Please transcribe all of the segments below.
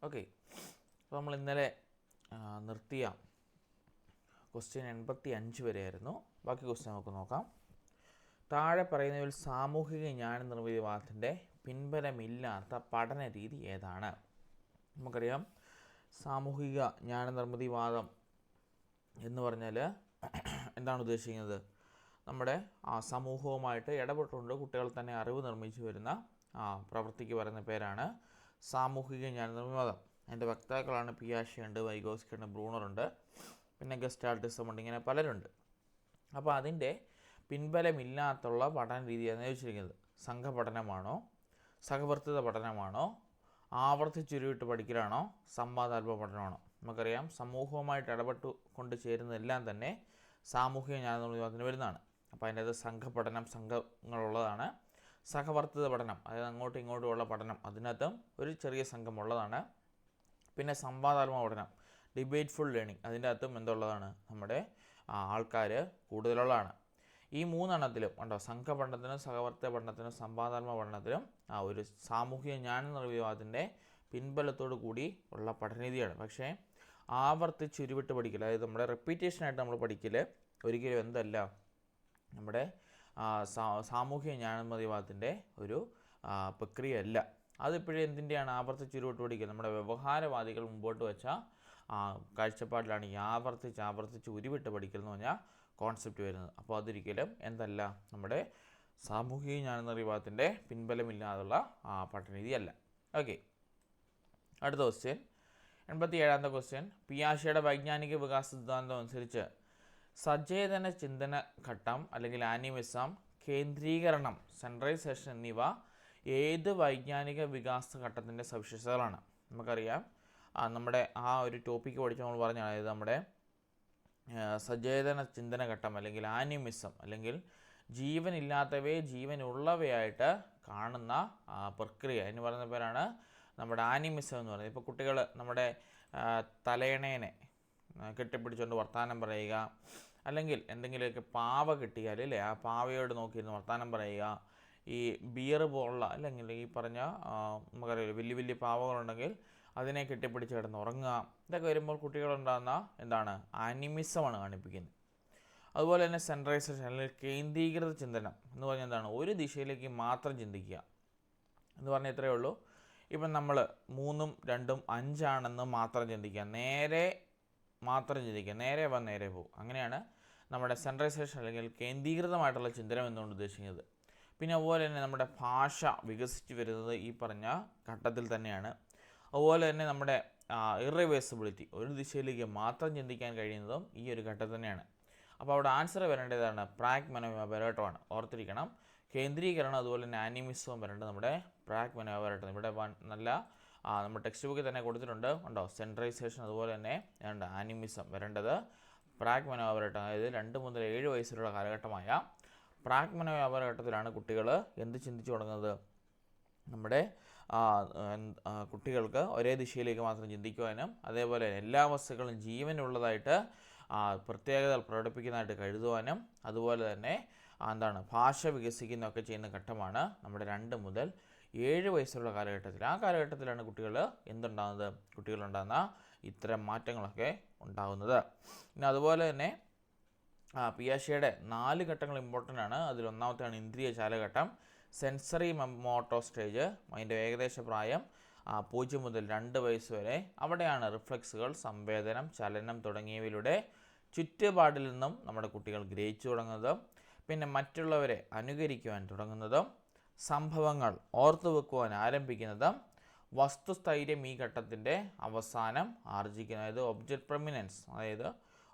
Okay, അപ്പോൾ നമ്മൾ ഇന്നലെ നിർത്തിയ ക്വസ്റ്റ്യൻ 85 വരെയായിരുന്നു. ബാക്കി ക്വസ്റ്റ്യൻ നമുക്ക് നോക്കാം. താഴെ പറയുന്നതിൽ സാമൂഹിക ജ്ഞാന നിർമ്മിതിവാദത്തിൻ്റെ പിൻബലമില്ലാത്ത പഠന രീതി ഏതാണ്? നമുക്കറിയാം, സാമൂഹിക ജ്ഞാന നിർമ്മിതിവാദം എന്ന് പറഞ്ഞാൽ എന്താണ് ഉദ്ദേശിക്കുന്നത്? നമ്മുടെ സമൂഹവുമായിട്ട് ഇടപെട്ടുകൊണ്ട് കുട്ടികൾ തന്നെ അറിവ് നിർമ്മിച്ചു വരുന്ന പ്രവൃത്തിക്ക് പറയുന്ന പേരാണ് സാമൂഹിക ജ്ഞാന നിർമ്മിതിവാദം. അതിൻ്റെ വക്താക്കളാണ് പിയാഷെ ഉണ്ട്, വൈഗോസ്കി ഉണ്ട്, ബ്രൂണറുണ്ട്, പിന്നെ ഗസ്റ്റാൾട്ടിസം ഉണ്ട്, ഇങ്ങനെ പലരുണ്ട്. അപ്പോൾ അതിൻ്റെ പിൻബലമില്ലാത്തുള്ള പഠന രീതിയാണ് ചോദിച്ചിരിക്കുന്നത്. സംഘപഠനമാണോ, സഹവർത്തിത പഠനമാണോ, ആവർത്തിച്ചുരുവിട്ട് പഠിക്കലാണോ, സംവാദാത്മക പഠനമാണോ? നമുക്കറിയാം, സമൂഹവുമായിട്ട് ഇടപെട്ട് കൊണ്ട് ചേരുന്നതെല്ലാം തന്നെ സാമൂഹിക ജ്ഞാന നിർമ്മിതിവാദത്തിന് വരുന്നതാണ്. അപ്പോൾ അതിൻ്റെ അത് സംഘപഠനം, സംഘങ്ങളുള്ളതാണ്. സഹവർത്തിത പഠനം, അതായത് അങ്ങോട്ടും ഇങ്ങോട്ടുമുള്ള പഠനം, അതിനകത്തും ഒരു ചെറിയ സംഘമുള്ളതാണ്. പിന്നെ സംവാദാത്മക പഠനം, ഡിബേറ്റ്ഫുൾ ലേണിംഗ്, അതിൻ്റെ അകത്തും എന്തുള്ളതാണ്? നമ്മുടെ ആൾക്കാർ കൂടുതലുള്ളതാണ്. ഈ മൂന്നെണ്ണത്തിലും ഉണ്ടോ, സംഘപഠനത്തിനും സഹവർത്തിത പഠനത്തിനും സംവാദാത്മക പഠനത്തിലും ഒരു സാമൂഹിക ജ്ഞാന നിർമ്മിതിവാദത്തിൻ്റെ പിൻബലത്തോടു കൂടി ഉള്ള പഠനരീതിയാണ്. പക്ഷേ ആവർത്തിച്ചുരുവിട്ട് പഠിക്കൽ, അതായത് നമ്മുടെ റെപ്പീറ്റേഷനായിട്ട് നമ്മൾ പഠിക്കൽ ഒരിക്കലും എന്തല്ല നമ്മുടെ സാമൂഹിക ജ്ഞാന നിർമ്മിതിവാദത്തിൻ്റെ ഒരു പ്രക്രിയയല്ല. അതിപ്പോഴും എന്തിൻ്റെയാണ്? ആവർത്തിച്ചുരുവിട്ട് പഠിക്കൽ. നമ്മുടെ വ്യവഹാരവാദികൾ മുമ്പോട്ട് വെച്ച കാഴ്ചപ്പാടിലാണ് ഈ ആവർത്തിച്ച് ഉരുവിട്ട് പഠിക്കൽ എന്ന് പറഞ്ഞാൽ കോൺസെപ്റ്റ് വരുന്നത്. അപ്പോൾ അതൊരിക്കലും എന്തല്ല നമ്മുടെ സാമൂഹിക ജ്ഞാന നിർമ്മിതിവാദത്തിൻ്റെ പിൻബലമില്ലാതുള്ള പഠനരീതിയല്ല. ഓക്കെ, അടുത്ത ക്വസ്റ്റ്യൻ, 87ാമത്തെ ക്വസ്റ്റ്യൻ. പിയാഷെയുടെ വൈജ്ഞാനിക വികാസ സിദ്ധാന്തം അനുസരിച്ച് സചേതന ചിന്തന ഘട്ടം അല്ലെങ്കിൽ ആനിമിസം, കേന്ദ്രീകരണം, സെൻട്രലൈസേഷൻ എന്നിവ ഏത് വൈജ്ഞാനിക വികാസ ഘട്ടത്തിൻ്റെ സവിശേഷതകളാണ്? നമുക്കറിയാം, നമ്മുടെ ഒരു ടോപ്പിക്ക് പഠിച്ച് നമ്മൾ പറഞ്ഞാൽ, അതായത് നമ്മുടെ സചേതന ചിന്തന ഘട്ടം അല്ലെങ്കിൽ ആനിമിസം, അല്ലെങ്കിൽ ജീവനില്ലാത്തവയെ ജീവനുള്ളവയായിട്ട് കാണുന്ന പ്രക്രിയ എന്ന് പറയുന്ന പേരാണ് നമ്മുടെ ആനിമിസം എന്ന് പറയുന്നത്. ഇപ്പോൾ കുട്ടികൾ നമ്മുടെ തലയണേനെ കെട്ടിപ്പിടിച്ചുകൊണ്ട് വർത്തമാനം പറയുക, അല്ലെങ്കിൽ എന്തെങ്കിലുമൊക്കെ പാവ കിട്ടിയാൽ അല്ലേ ആ പാവയോട് നോക്കിയിരുന്ന് വർത്തമാനം പറയുക, ഈ ബിയർ പോലുള്ള അല്ലെങ്കിൽ ഈ പറഞ്ഞ നമുക്കറിയില്ല വലിയ വലിയ പാവകളുണ്ടെങ്കിൽ അതിനെ കെട്ടിപ്പിടിച്ച് കിടന്ന് ഉറങ്ങുക, ഇതൊക്കെ വരുമ്പോൾ കുട്ടികളുണ്ടാകുന്ന എന്താണ്? ആനിമിസമാണ് കാണിപ്പിക്കുന്നത്. അതുപോലെ തന്നെ സെൻട്രലൈസേഷൻ അല്ലെങ്കിൽ കേന്ദ്രീകൃത ചിന്തനം എന്ന് പറഞ്ഞാൽ എന്താണ്? ഒരു ദിശയിലേക്ക് മാത്രം ചിന്തിക്കുക എന്ന് പറഞ്ഞാൽ ഇത്രയേ ഉള്ളൂ. ഇപ്പം നമ്മൾ 3, 2, 5 മാത്രം ചിന്തിക്കുക, നേരെ മാത്രം ചിന്തിക്കുക, നേരെ നേരെ പോകും. അങ്ങനെയാണ് നമ്മുടെ സെൻട്രലൈസേഷൻ അല്ലെങ്കിൽ കേന്ദ്രീകൃതമായിട്ടുള്ള ചിന്തനം എന്നുകൊണ്ട് ഉദ്ദേശിക്കുന്നത്. പിന്നെ അതുപോലെ തന്നെ നമ്മുടെ ഭാഷ വികസിച്ച് വരുന്നത് ഈ പറഞ്ഞ ഘട്ടത്തിൽ തന്നെയാണ്. അതുപോലെ തന്നെ നമ്മുടെ ഇറവേഴ്സിബിലിറ്റി, ഒരു ദിശയിലേക്ക് മാത്രം ചിന്തിക്കാൻ കഴിയുന്നതും ഈ ഒരു ഘട്ടത്തിൽ തന്നെയാണ്. അപ്പോൾ അവിടെ ആൻസർ വരേണ്ടതാണ് പ്രാഗ്മനോവ്യവഹാരമാണ്. ഓർത്തിരിക്കണം, കേന്ദ്രീകരണം അതുപോലെ തന്നെ ആനിമിസവും വരേണ്ടത് നമ്മുടെ പ്രാഗ്മനോവ്യവഹാരം. ഇവിടെ നല്ല നമ്മുടെ ടെക്സ്റ്റ് ബുക്കിൽ തന്നെ കൊടുത്തിട്ടുണ്ട്, ഉണ്ടോ? സെൻട്രലൈസേഷൻ അതുപോലെ തന്നെ ആനിമിസം വരേണ്ടത് പ്രാഗ്മനോവ്യവഹാരം, അതായത് 2 മുതൽ 7 വയസ്സിലുള്ള കാലഘട്ടമായ പ്രാഗ്മനോവ്യവഹാരഘട്ടത്തിലാണ് കുട്ടികൾ എന്ത് ചിന്തിച്ചു തുടങ്ങുന്നത്? നമ്മുടെ കുട്ടികൾക്ക് ഒരേ ദിശയിലേക്ക് മാത്രം ചിന്തിക്കുവാനും അതേപോലെ എല്ലാ വസ്തുക്കളും ജീവനുള്ളതായിട്ട് പ്രത്യേകതകൾ പ്രകടിപ്പിക്കുന്നതായിട്ട് കരുതുവാനും അതുപോലെ തന്നെ ഭാഷ വികസിക്കുന്നതൊക്കെ ചെയ്യുന്ന ഘട്ടമാണ് നമ്മുടെ 2 മുതൽ 7 വയസ്സുള്ള കാലഘട്ടത്തിൽ. ആ കാലഘട്ടത്തിലാണ് കുട്ടികളുണ്ടാകുന്ന ഇത്തരം മാറ്റങ്ങളൊക്കെ ഉണ്ടാകുന്നത്. പിന്നെ അതുപോലെ തന്നെ പിയാഷെയുടെ 4 ഘട്ടങ്ങൾ ഇമ്പോർട്ടൻ്റ് ആണ്. അതിലൊന്നാമത്തെയാണ് ഇന്ദ്രിയ ചാലഘട്ടം, സെൻസറി മോട്ടോ സ്റ്റേജ്. അതിൻ്റെ ഏകദേശ പ്രായം 0 മുതൽ 2 വയസ്സ് വരെ. അവിടെയാണ് റിഫ്ലക്സുകൾ, സംവേദനം, ചലനം തുടങ്ങിയവയിലൂടെ ചുറ്റുപാടിൽ നിന്നും നമ്മുടെ കുട്ടികൾ ഗ്രഹിച്ചു തുടങ്ങുന്നതും പിന്നെ മറ്റുള്ളവരെ അനുകരിക്കുവാൻ തുടങ്ങുന്നതും സംഭവങ്ങൾ ഓർത്തുവെക്കുവാൻ ആരംഭിക്കുന്നതും വസ്തുസ്ഥൈര്യം ഈ ഘട്ടത്തിൻ്റെ അവസാനം ആർജിക്കുന്നത്. അതായത് ഒബ്ജക്റ്റ് പ്രൊമിനൻസ്, അതായത്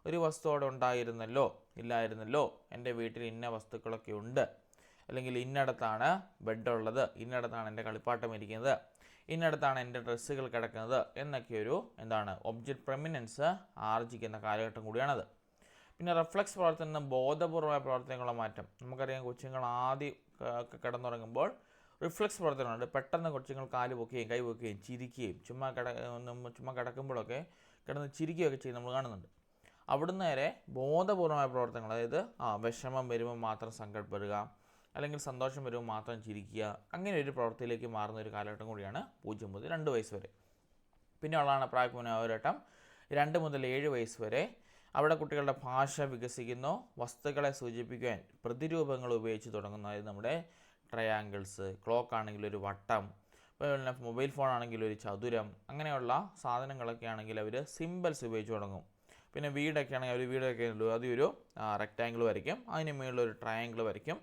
ഒരു വസ്തു അവിടെ ഉണ്ടായിരുന്നല്ലോ, ഇല്ലായിരുന്നല്ലോ, എൻ്റെ വീട്ടിൽ ഇന്ന വസ്തുക്കളൊക്കെ ഉണ്ട്, അല്ലെങ്കിൽ ഇന്നടത്താണ് ബെഡുള്ളത്, ഇന്നടത്താണ് എൻ്റെ കളിപ്പാട്ടം ഇരിക്കുന്നത്, ഇന്നടത്താണ് എൻ്റെ ഡ്രസ്സുകൾ കിടക്കുന്നത് എന്നൊക്കെയൊരു ഒബ്ജക്റ്റ് പ്രൊമിനൻസ് ആർജിക്കുന്ന കാലഘട്ടം കൂടിയാണത്. പിന്നെ റിഫ്ലക്സ് പ്രവർത്തനം, ബോധപൂർവമായ പ്രവർത്തനങ്ങളുടെ മാറ്റം. നമുക്കറിയാം, കൊച്ചുങ്ങൾ ആദ്യം കിടന്നുറങ്ങുമ്പോൾ റിഫ്ലക്സ് പ്രവർത്തനമുണ്ട്. പെട്ടെന്ന് കൊച്ചുങ്ങൾ കാല് പൊക്കുകയും കൈ പൊക്കുകയും ചിരിക്കുകയും ചുമ്മാ കിടക്കുമ്പോഴൊക്കെ കിടന്ന് ചിരിക്കുകയൊക്കെ ചെയ്ത് നമ്മൾ കാണുന്നുണ്ട്. അവിടുന്ന് നേരെ ബോധപൂർവമായ പ്രവർത്തനങ്ങൾ, അതായത് വിഷമം വരുമ്പോൾ മാത്രം സങ്കടപ്പെടുക, അല്ലെങ്കിൽ സന്തോഷം വരുമ്പോൾ മാത്രം ചിരിക്കുക, അങ്ങനെ ഒരു പ്രവൃത്തിയിലേക്ക് മാറുന്ന ഒരു കാലഘട്ടം കൂടിയാണ് 0 മുതൽ 2 വയസ്സ് വരെ. പിന്നെ ഉള്ളതാണ് പ്രാഗ്മനോപരിവട്ടം 2 മുതൽ 7 വയസ്സ് വരെ. അവിടെ കുട്ടികളുടെ ഭാഷ വികസിക്കുന്നു. വസ്തുക്കളെ സൂചിപ്പിക്കാൻ പ്രതിരൂപങ്ങൾ ഉപയോഗിച്ച് തുടങ്ങുന്നു. അതായത് നമ്മുടെ ട്രയാങ്കിൾസ്, ക്ലോക്ക് ആണെങ്കിൽ ഒരു വട്ടം, അതുപോലെ മൊബൈൽ ഫോൺ ആണെങ്കിൽ ഒരു ചതുരം, അങ്ങനെയുള്ള സാധനങ്ങളൊക്കെ ആണെങ്കിൽ അവർ സിമ്പിൾസ് ഉപയോഗിച്ച് തുടങ്ങും. പിന്നെ വീടൊക്കെ ആണെങ്കിൽ അവർ വീടൊക്കെ അതൊരു റെക്റ്റാങ്കിൾ വരയ്ക്കും, അതിന് മുകളിലൊരു ട്രയാങ്കിൾ വരയ്ക്കും,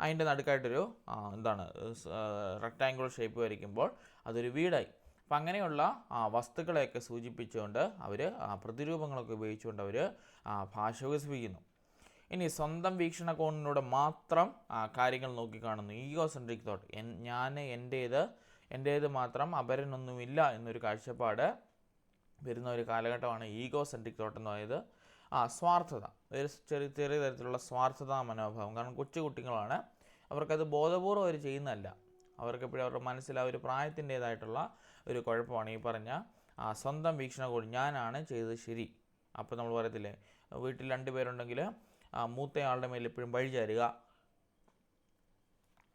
അതിൻ്റെ നടുക്കായിട്ടൊരു റെക്റ്റാങ്കുലർ ഷേപ്പ് വരയ്ക്കുമ്പോൾ അതൊരു വീടായി. അപ്പം അങ്ങനെയുള്ള വസ്തുക്കളെയൊക്കെ സൂചിപ്പിച്ചുകൊണ്ട് അവർ പ്രതിരൂപങ്ങളൊക്കെ ഉപയോഗിച്ചുകൊണ്ട് അവർ ഭാഷ വികസിപ്പിക്കുന്നു. ഇനി സ്വന്തം വീക്ഷണകോണിലൂടെ മാത്രം കാര്യങ്ങൾ നോക്കിക്കാണുന്നു. ഈഗോസെൻട്രിക് തോട്ട്, ഞാൻ എൻ്റേത് മാത്രം, അപരനൊന്നുമില്ല എന്നൊരു കാഴ്ചപ്പാട് വരുന്ന ഒരു കാലഘട്ടമാണ് ഈഗോസെൻട്രിക് തോട്ട് എന്ന് പറയുന്നത്. സ്വാർത്ഥത, ഒരു ചെറിയ തരത്തിലുള്ള സ്വാർത്ഥതാ മനോഭാവം. കാരണം കൊച്ചു കുട്ടികളാണ്, അവർക്കത് ബോധപൂർവ്വം അവർ ചെയ്യുന്നതല്ല. അവർക്കെപ്പോഴും അവരുടെ മനസ്സിൽ ആ ഒരു പ്രായത്തിൻ്റേതായിട്ടുള്ള ഒരു കുഴപ്പമാണ് ഈ പറഞ്ഞ സ്വന്തം വീക്ഷണകോൺ, ഞാനാണ് ചെയ്തത് ശരി. അപ്പോൾ നമ്മൾ പറയത്തില്ലേ, വീട്ടിൽ 2 പേരുണ്ടെങ്കിൽ മൂത്തയാളുടെ മേൽ എപ്പോഴും പഴിചാരുക,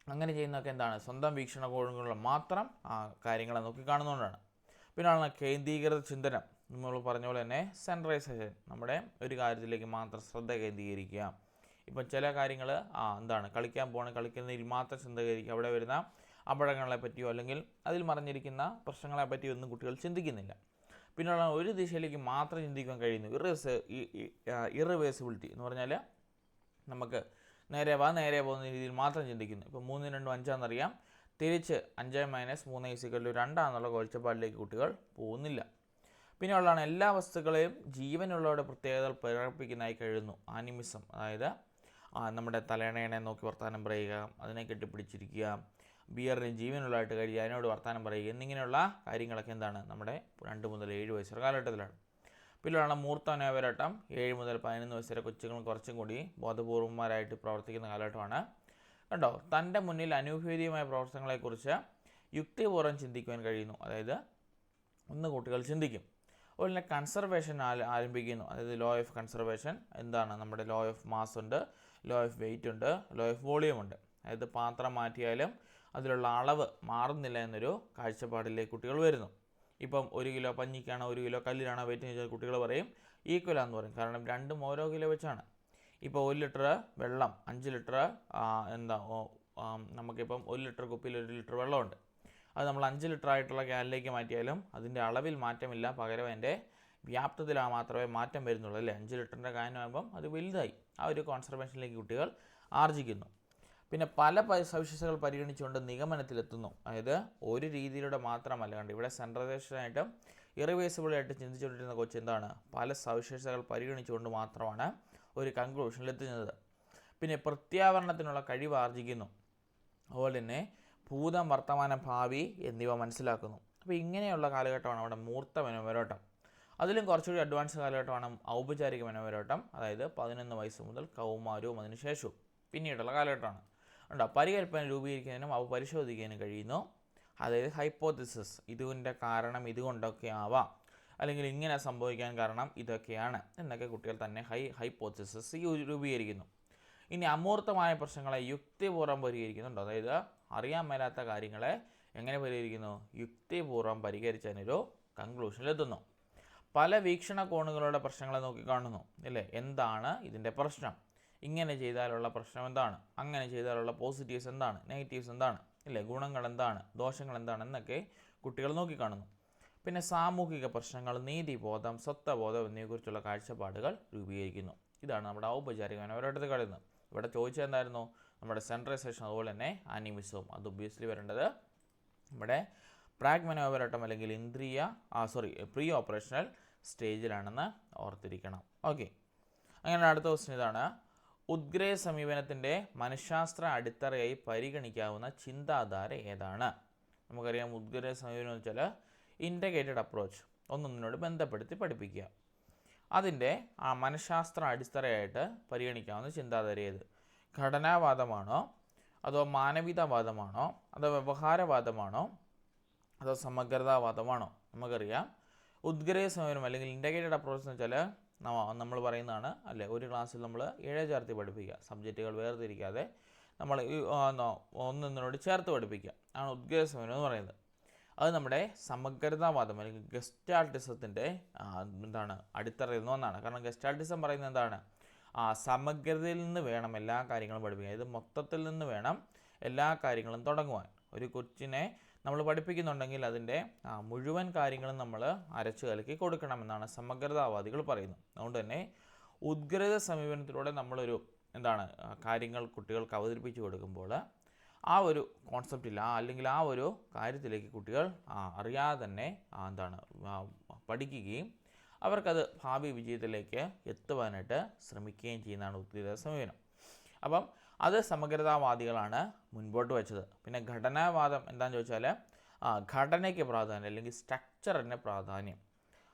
അങ്ങനെ ചെയ്യുന്നതൊക്കെ എന്താണ്, സ്വന്തം വീക്ഷണകോണുകളിൽ മാത്രം കാര്യങ്ങളെ നോക്കി കാണുന്നതുകൊണ്ടാണ്. പിന്നെയാണ് കേന്ദ്രീകൃത ചിന്തനം. നമ്മൾ പറഞ്ഞ പോലെ തന്നെ സെൻട്രലൈസേഷൻ, നമ്മുടെ ഒരു കാര്യത്തിലേക്ക് മാത്രം ശ്രദ്ധ കേന്ദ്രീകരിക്കുക. ഇപ്പം ചില കാര്യങ്ങൾ കളിക്കാൻ കളിക്കുന്നതിൽ മാത്രം ശ്രദ്ധ കേന്ദ്രീകരിക്കുക. അവിടെ വരുന്ന അപകടങ്ങളെ പറ്റിയോ അല്ലെങ്കിൽ അതിൽ മറഞ്ഞിരിക്കുന്ന പ്രശ്നങ്ങളെ പറ്റിയോ ഒന്നും കുട്ടികൾ ചിന്തിക്കുന്നില്ല. പിന്നെയുള്ള ഒരു ദിശയിലേക്ക് മാത്രം ചിന്തിക്കാൻ കഴിയുന്നു. ഇറിവേഴ്സിബിലിറ്റി എന്ന് പറഞ്ഞാൽ നമുക്ക് നേരെ പോകുന്ന രീതിയിൽ മാത്രം ചിന്തിക്കുന്നു. ഇപ്പോൾ 3 2 5 എന്നറിയാം, തിരിച്ച് 5 - 3 = 2 എന്നുള്ള കാഴ്ചപ്പാടിലേക്ക് കുട്ടികൾ പോകുന്നില്ല. പിന്നെ ഉള്ളതാണ് എല്ലാ വസ്തുക്കളെയും ജീവനുള്ളവരുടെ പ്രത്യേകതകൾ പ്രകടിപ്പിക്കുന്നതായി കഴിയുന്നു. ആനിമിസം, അതായത് നമ്മുടെ തലേണയെ നോക്കി വർത്തമാനം പറയുക, അതിനെ കെട്ടിപ്പിടിച്ചിരിക്കുക, ബിയറിന് ജീവനുള്ളതായിട്ട് കഴിയുക, അതിനോട് വർത്തമാനം പറയുക എന്നിങ്ങനെയുള്ള കാര്യങ്ങളൊക്കെ എന്താണ്, നമ്മുടെ 2 മുതൽ 7 വയസ്സ് കാലഘട്ടത്തിലാണ്. പിന്നെയാണ് മൂർത്തനോപരിവട്ടം 7 മുതൽ 11 വയസ്സ് വരെ കൊച്ചുങ്ങൾ കുറച്ചും കൂടി ബോധപൂർവന്മാരായിട്ട് പ്രവർത്തിക്കുന്ന കാലഘട്ടമാണ്. കണ്ടോ, തൻ്റെ മുന്നിൽ അനുഭവീയമായ പ്രവർത്തനങ്ങളെക്കുറിച്ച് യുക്തിപൂർവ്വം ചിന്തിക്കുവാൻ കഴിയുന്നു. അതായത് കുട്ടികൾ ചിന്തിക്കും. അതുപോലെ തന്നെ കൺസർവേഷൻ ആരംഭിക്കുന്നു. അതായത് ലോ ഓഫ് കൺസർവേഷൻ എന്താണ്, നമ്മുടെ ലോ ഓഫ് മാസ് ഉണ്ട്, ലോ ഓഫ് വെയിറ്റ് ഉണ്ട്, ലോ ഓഫ് വോളിയം ഉണ്ട്. അതായത് പാത്രം മാറ്റിയാലും അതിലുള്ള അളവ് മാറുന്നില്ല എന്നൊരു കാഴ്ചപ്പാടിലേക്ക് കുട്ടികൾ വരുന്നു. ഇപ്പം 1 കിലോ പഞ്ഞിക്കാണോ 1 കിലോ കല്ലിലാണോ വെയിറ്റ് എന്ന് ചോദിച്ചാൽ കുട്ടികൾ പറയും ഈക്വലാന്ന് പറയും. കാരണം രണ്ടും ഓരോ കിലോ വെച്ചാണ്. ഇപ്പോൾ 1 ലിറ്റർ വെള്ളം 5 ലിറ്റർ നമുക്കിപ്പം 1 ലിറ്റർ കുപ്പിയിൽ 1 ലിറ്റർ വെള്ളമുണ്ട്. അത് നമ്മൾ 5 ലിറ്റർ ആയിട്ടുള്ള ക്യാനിലേക്ക് മാറ്റിയാലും അതിൻ്റെ അളവിൽ മാറ്റമില്ല, പകരം അതിൻ്റെ വ്യാപ്തത്തിൽ മാത്രമേ മാറ്റം വരുന്നുള്ളൂ അല്ലേ. 5 ലിറ്ററിൻ്റെ ക്യാനാകുമ്പം അത് വലുതായി. ആ ഒരു കോൺസർവേഷനിലേക്ക് കുട്ടികൾ ആർജിക്കുന്നു. പിന്നെ പല സവിശേഷതകൾ പരിഗണിച്ചുകൊണ്ട് നിഗമനത്തിലെത്തുന്നു. അതായത് ഒരു രീതിയിലൂടെ മാത്രമല്ല, കണ്ട് ഇവിടെ സെൻട്രലൈസേഷനായിട്ടും ഇറിവേഴ്സിബിളായിട്ട് ചിന്തിച്ചുകൊണ്ടിരുന്ന കൊച്ച് എന്താണ്, പല സവിശേഷതകൾ പരിഗണിച്ചുകൊണ്ട് മാത്രമാണ് ഒരു കൺക്ലൂഷനിലെത്തുന്നത്. പിന്നെ പ്രത്യാവരണത്തിനുള്ള കഴിവ് ആർജിക്കുന്നു. അതുപോലെ തന്നെ ഭൂതം, വർത്തമാനം, ഭാവി എന്നിവ മനസ്സിലാക്കുന്നു. അപ്പോൾ ഇങ്ങനെയുള്ള കാലഘട്ടമാണ് അവിടെ മൂർത്ത മനോപരിവട്ടം. അതിലും കുറച്ചുകൂടി അഡ്വാൻസ് കാലഘട്ടമാണ് ഔപചാരിക മനോപരിവട്ടം. അതായത് 11 വയസ്സ് മുതൽ കൗമാരവും അതിനുശേഷവും പിന്നീടുള്ള കാലഘട്ടമാണ്. പരികല്പന രൂപീകരിക്കാനും അവ പരിശോധിക്കാനും കഴിയുന്നു. അതായത് ഹൈപ്പോത്തിസിസ്, ഇതിൻ്റെ കാരണം ഇതുകൊണ്ടൊക്കെ ആവാം, അല്ലെങ്കിൽ ഇങ്ങനെ സംഭവിക്കാൻ കാരണം ഇതൊക്കെയാണ് എന്നൊക്കെ കുട്ടികൾ തന്നെ ഹൈപ്പോത്തിസിസ് രൂപീകരിക്കുന്നു. ഇനി അമൂർത്തമായ പ്രശ്നങ്ങളെ യുക്തിപൂർവ്വം പരിഹരിക്കുന്നുണ്ടോ. അതായത് അറിയാൻ മേലാത്ത കാര്യങ്ങളെ എങ്ങനെ പരിഹരിക്കുന്നു, യുക്തിപൂർവ്വം പരിഹരിച്ചതിനൊരു കൺക്ലൂഷനിലെത്തുന്നു. പല വീക്ഷണകോണുകളുടെ പ്രശ്നങ്ങളെ നോക്കിക്കാണുന്നു അല്ലേ. എന്താണ് ഇതിൻ്റെ പ്രശ്നം, ഇങ്ങനെ ചെയ്താലുള്ള പ്രശ്നം എന്താണ്, അങ്ങനെ ചെയ്താലുള്ള പോസിറ്റീവ്സ് എന്താണ്, നെഗറ്റീവ്സ് എന്താണ് അല്ലേ, ഗുണങ്ങൾ എന്താണ്, ദോഷങ്ങൾ എന്താണ് എന്നൊക്കെ കുട്ടികൾ നോക്കിക്കാണുന്നു. പിന്നെ സാമൂഹിക പ്രശ്നങ്ങൾ, നീതിബോധം, സ്വത്വബോധം എന്നിവയെക്കുറിച്ചുള്ള കാഴ്ചപ്പാടുകൾ രൂപീകരിക്കുന്നു. ഇതാണ് നമ്മുടെ ഔപചാരിക മനോപരിവട്ടത്തിൽ കഴിയുന്നത്. ഇവിടെ ചോദിച്ചത് എന്തായിരുന്നു, നമ്മുടെ സെൻട്രലൈസേഷൻ അതുപോലെ തന്നെ ആനിമിസവും. അത് ഒബ്വിയസ്ലി വരേണ്ടത് നമ്മുടെ പ്രാഗ്മനോപരിവട്ടം അല്ലെങ്കിൽ പ്രീ ഓപ്പറേഷണൽ സ്റ്റേജിലാണെന്ന് ഓർത്തിരിക്കണം. ഓക്കെ, അങ്ങനെ അടുത്ത ക്വസ്റ്റ്യൻ ഇതാണ്. ഉദ്ഗ്രേ സമീപനത്തിൻ്റെ മനഃശാസ്ത്ര അടിത്തറയായി പരിഗണിക്കാവുന്ന ചിന്താധാര ഏതാണ്. നമുക്കറിയാം ഉദ്ഗ്രേ സമീപനം എന്ന് വെച്ചാൽ ഇൻ്റഗ്രേറ്റഡ് അപ്രോച്ച്, ഒന്നൊന്നിനോട് ബന്ധപ്പെടുത്തി പഠിപ്പിക്കുക. അതിൻ്റെ മനഃശാസ്ത്ര അടിത്തറയായിട്ട് പരിഗണിക്കാവുന്ന ചിന്താധാര ഏത്, ഘടനാവാദമാണോ, അതോ മാനവികവാദമാണോ, അതോ വ്യവഹാരവാദമാണോ, അതോ സമഗ്രതാവാദമാണോ. നമുക്കറിയാം ഉദ്ഗ്രേ സമീപനം അല്ലെങ്കിൽ ഇൻ്റഗ്രേറ്റഡ് അപ്രോച്ച് എന്ന് വെച്ചാൽ നമ്മൾ പറയുന്നതാണ് അല്ലേ, ഒരു ക്ലാസ്സിൽ നമ്മൾ 7 ചേർത്ത് പഠിപ്പിക്കുക, സബ്ജക്റ്റുകൾ വേർതിരിക്കാതെ നമ്മൾ ഒന്നൊന്നിനോട് ചേർത്ത് പഠിപ്പിക്കുക ആണ് ഉദ്ഗ്രേ സമീപനം എന്ന് പറയുന്നത്. അത് നമ്മുടെ സമഗ്രതാവാദം അല്ലെങ്കിൽ ഗസ്റ്റാൾട്ടിസത്തിൻ്റെ അടിത്തറയുന്ന ഒന്നാണ്. കാരണം ഗസ്റ്റാൾട്ടിസം പറയുന്നത് എന്താണ്? സമഗ്രതയിൽ നിന്ന് വേണം എല്ലാ കാര്യങ്ങളും പഠിപ്പിക്കാൻ. ഇത് മൊത്തത്തിൽ നിന്ന് വേണം എല്ലാ കാര്യങ്ങളും തുടങ്ങുവാൻ. ഒരു കൊച്ചിനെ നമ്മൾ പഠിപ്പിക്കുന്നുണ്ടെങ്കിൽ അതിൻ്റെ മുഴുവൻ കാര്യങ്ങളും നമ്മൾ അരച്ചു കലക്കി കൊടുക്കണമെന്നാണ് സമഗ്രതാവാദികൾ പറയുന്നത്. അതുകൊണ്ട് തന്നെ ഉദ്ഗ്രത സമീപനത്തിലൂടെ നമ്മളൊരു കാര്യങ്ങൾ കുട്ടികൾക്ക് അവതരിപ്പിച്ചു കൊടുക്കുമ്പോൾ ആ ഒരു കോൺസെപ്റ്റില്ല, അല്ലെങ്കിൽ ആ ഒരു കാര്യത്തിലേക്ക് കുട്ടികൾ അറിയാതെ തന്നെ പഠിക്കുകയും അവർക്കത് ഭാവി വിജയത്തിലേക്ക് എത്തുവാനായിട്ട് ശ്രമിക്കുകയും ചെയ്യുന്നതാണ് ഉദ്ഗ്രത സമീപനം. അപ്പം അത് സമഗ്രതാവാദികളാണ് മുൻപോട്ട് വെച്ചത്. പിന്നെ ഘടനാവാദം എന്താണെന്ന് ചോദിച്ചാൽ ഘടനയ്ക്ക് പ്രാധാന്യം, അല്ലെങ്കിൽ സ്ട്രക്ചറിന് പ്രാധാന്യം.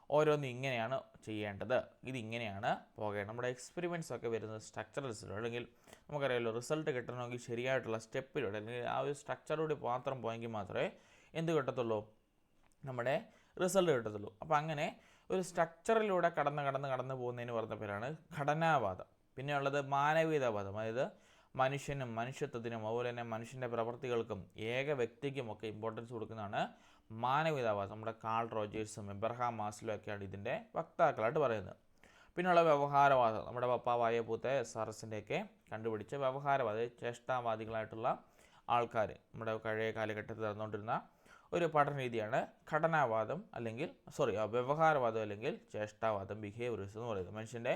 ഓരോന്നും ഇങ്ങനെയാണ് ചെയ്യേണ്ടത്, ഇതിങ്ങനെയാണ് പോകേണ്ടത്. നമ്മുടെ എക്സ്പെരിമെൻറ്റ്സ് ഒക്കെ വരുന്നത് സ്ട്രക്ചറൽസിലോ, അല്ലെങ്കിൽ നമുക്കറിയാമല്ലോ റിസൾട്ട് കിട്ടണമെങ്കിൽ ശരിയായിട്ടുള്ള സ്റ്റെപ്പിലൂടെ, അല്ലെങ്കിൽ ആ ഒരു സ്ട്രക്ചറിലൂടെ മാത്രം പോയെങ്കിൽ മാത്രമേ എന്ത് കിട്ടത്തുള്ളൂ? നമ്മുടെ റിസൾട്ട് കിട്ടത്തുള്ളൂ. അപ്പോൾ അങ്ങനെ ഒരു സ്ട്രക്ചറിലൂടെ കടന്ന് പോകുന്നതിന് പറഞ്ഞ പേരാണ് ഘടനാവാദം. പിന്നെയുള്ളത് മാനവീയതാവാദം. അതായത് മനുഷ്യനും മനുഷ്യത്വത്തിനും അതുപോലെ തന്നെ മനുഷ്യൻ്റെ പ്രവൃത്തികൾക്കും ഏക വ്യക്തിക്കുമൊക്കെ ഇമ്പോർട്ടൻസ് കൊടുക്കുന്നതാണ് മാനവീയതാവാദം. നമ്മുടെ കാൾ റോജേഴ്സും എബ്രഹാം മാസ്ലോ ഒക്കെയാണ് ഇതിൻ്റെ വക്താക്കളായിട്ട് പറയുന്നത്. പിന്നെയുള്ള വ്യവഹാരവാദം, നമ്മുടെ പപ്പാവായ പൂത്തെ SRSൻ്റെയൊക്കെ കണ്ടുപിടിച്ച വ്യവഹാരവാദ ചേഷ്ടാവാദികളായിട്ടുള്ള ആൾക്കാർ നമ്മുടെ പഴയ കാലഘട്ടത്തിൽ നടന്നുകൊണ്ടിരുന്ന ഒരു പഠനരീതിയാണ് ഘടനാവാദം, വ്യവഹാരവാദം അല്ലെങ്കിൽ ചേഷ്ടാവാദം, ബിഹേവിയറിസം എന്ന് പറയുന്നത്. മനുഷ്യൻ്റെ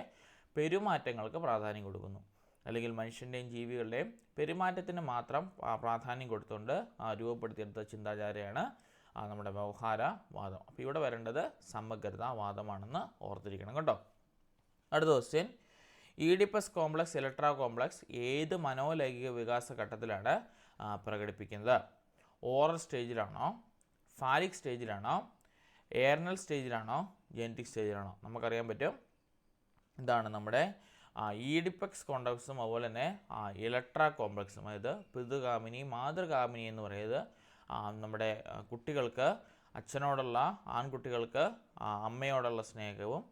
പെരുമാറ്റങ്ങൾക്ക് പ്രാധാന്യം കൊടുക്കുന്നു, അല്ലെങ്കിൽ മനുഷ്യൻ്റെയും ജീവികളുടെയും പെരുമാറ്റത്തിന് മാത്രം പ്രാധാന്യം കൊടുത്തുകൊണ്ട് രൂപപ്പെടുത്തിയെടുത്ത ചിന്താചാരയാണ് നമ്മുടെ വ്യവഹാരവാദം. അപ്പോൾ ഇവിടെ വരേണ്ടത് സമഗ്രതാവാദമാണെന്ന് ഓർത്തിരിക്കണം കേട്ടോ. അടുത്ത question, Oedipus complex, Electra complex ഏത് മനോലൈംഗിക വികാസ ഘട്ടത്തിലാണ് പ്രകടിപ്പിക്കുന്നത്? ഓറൽ സ്റ്റേജിലാണോ, ഫാലിക് സ്റ്റേജിലാണോ, എയർനൽ സ്റ്റേജിലാണോ, ജെനറ്റിക് സ്റ്റേജിലാണോ? നമുക്കറിയാൻ പറ്റും ഇതാണ് നമ്മുടെ ഈഡിപ്പക്സ് കോംപ്ലക്സും അതുപോലെ തന്നെ ഇലക്ട്ര കോംപ്ലക്സും. അതായത് പിതൃകാമിനി, മാതൃകാമിനി എന്ന് പറയുന്നത് നമ്മുടെ കുട്ടികൾക്ക് അച്ഛനോടുള്ള, ആൺകുട്ടികൾക്ക് അമ്മയോടുള്ള സ്നേഹവും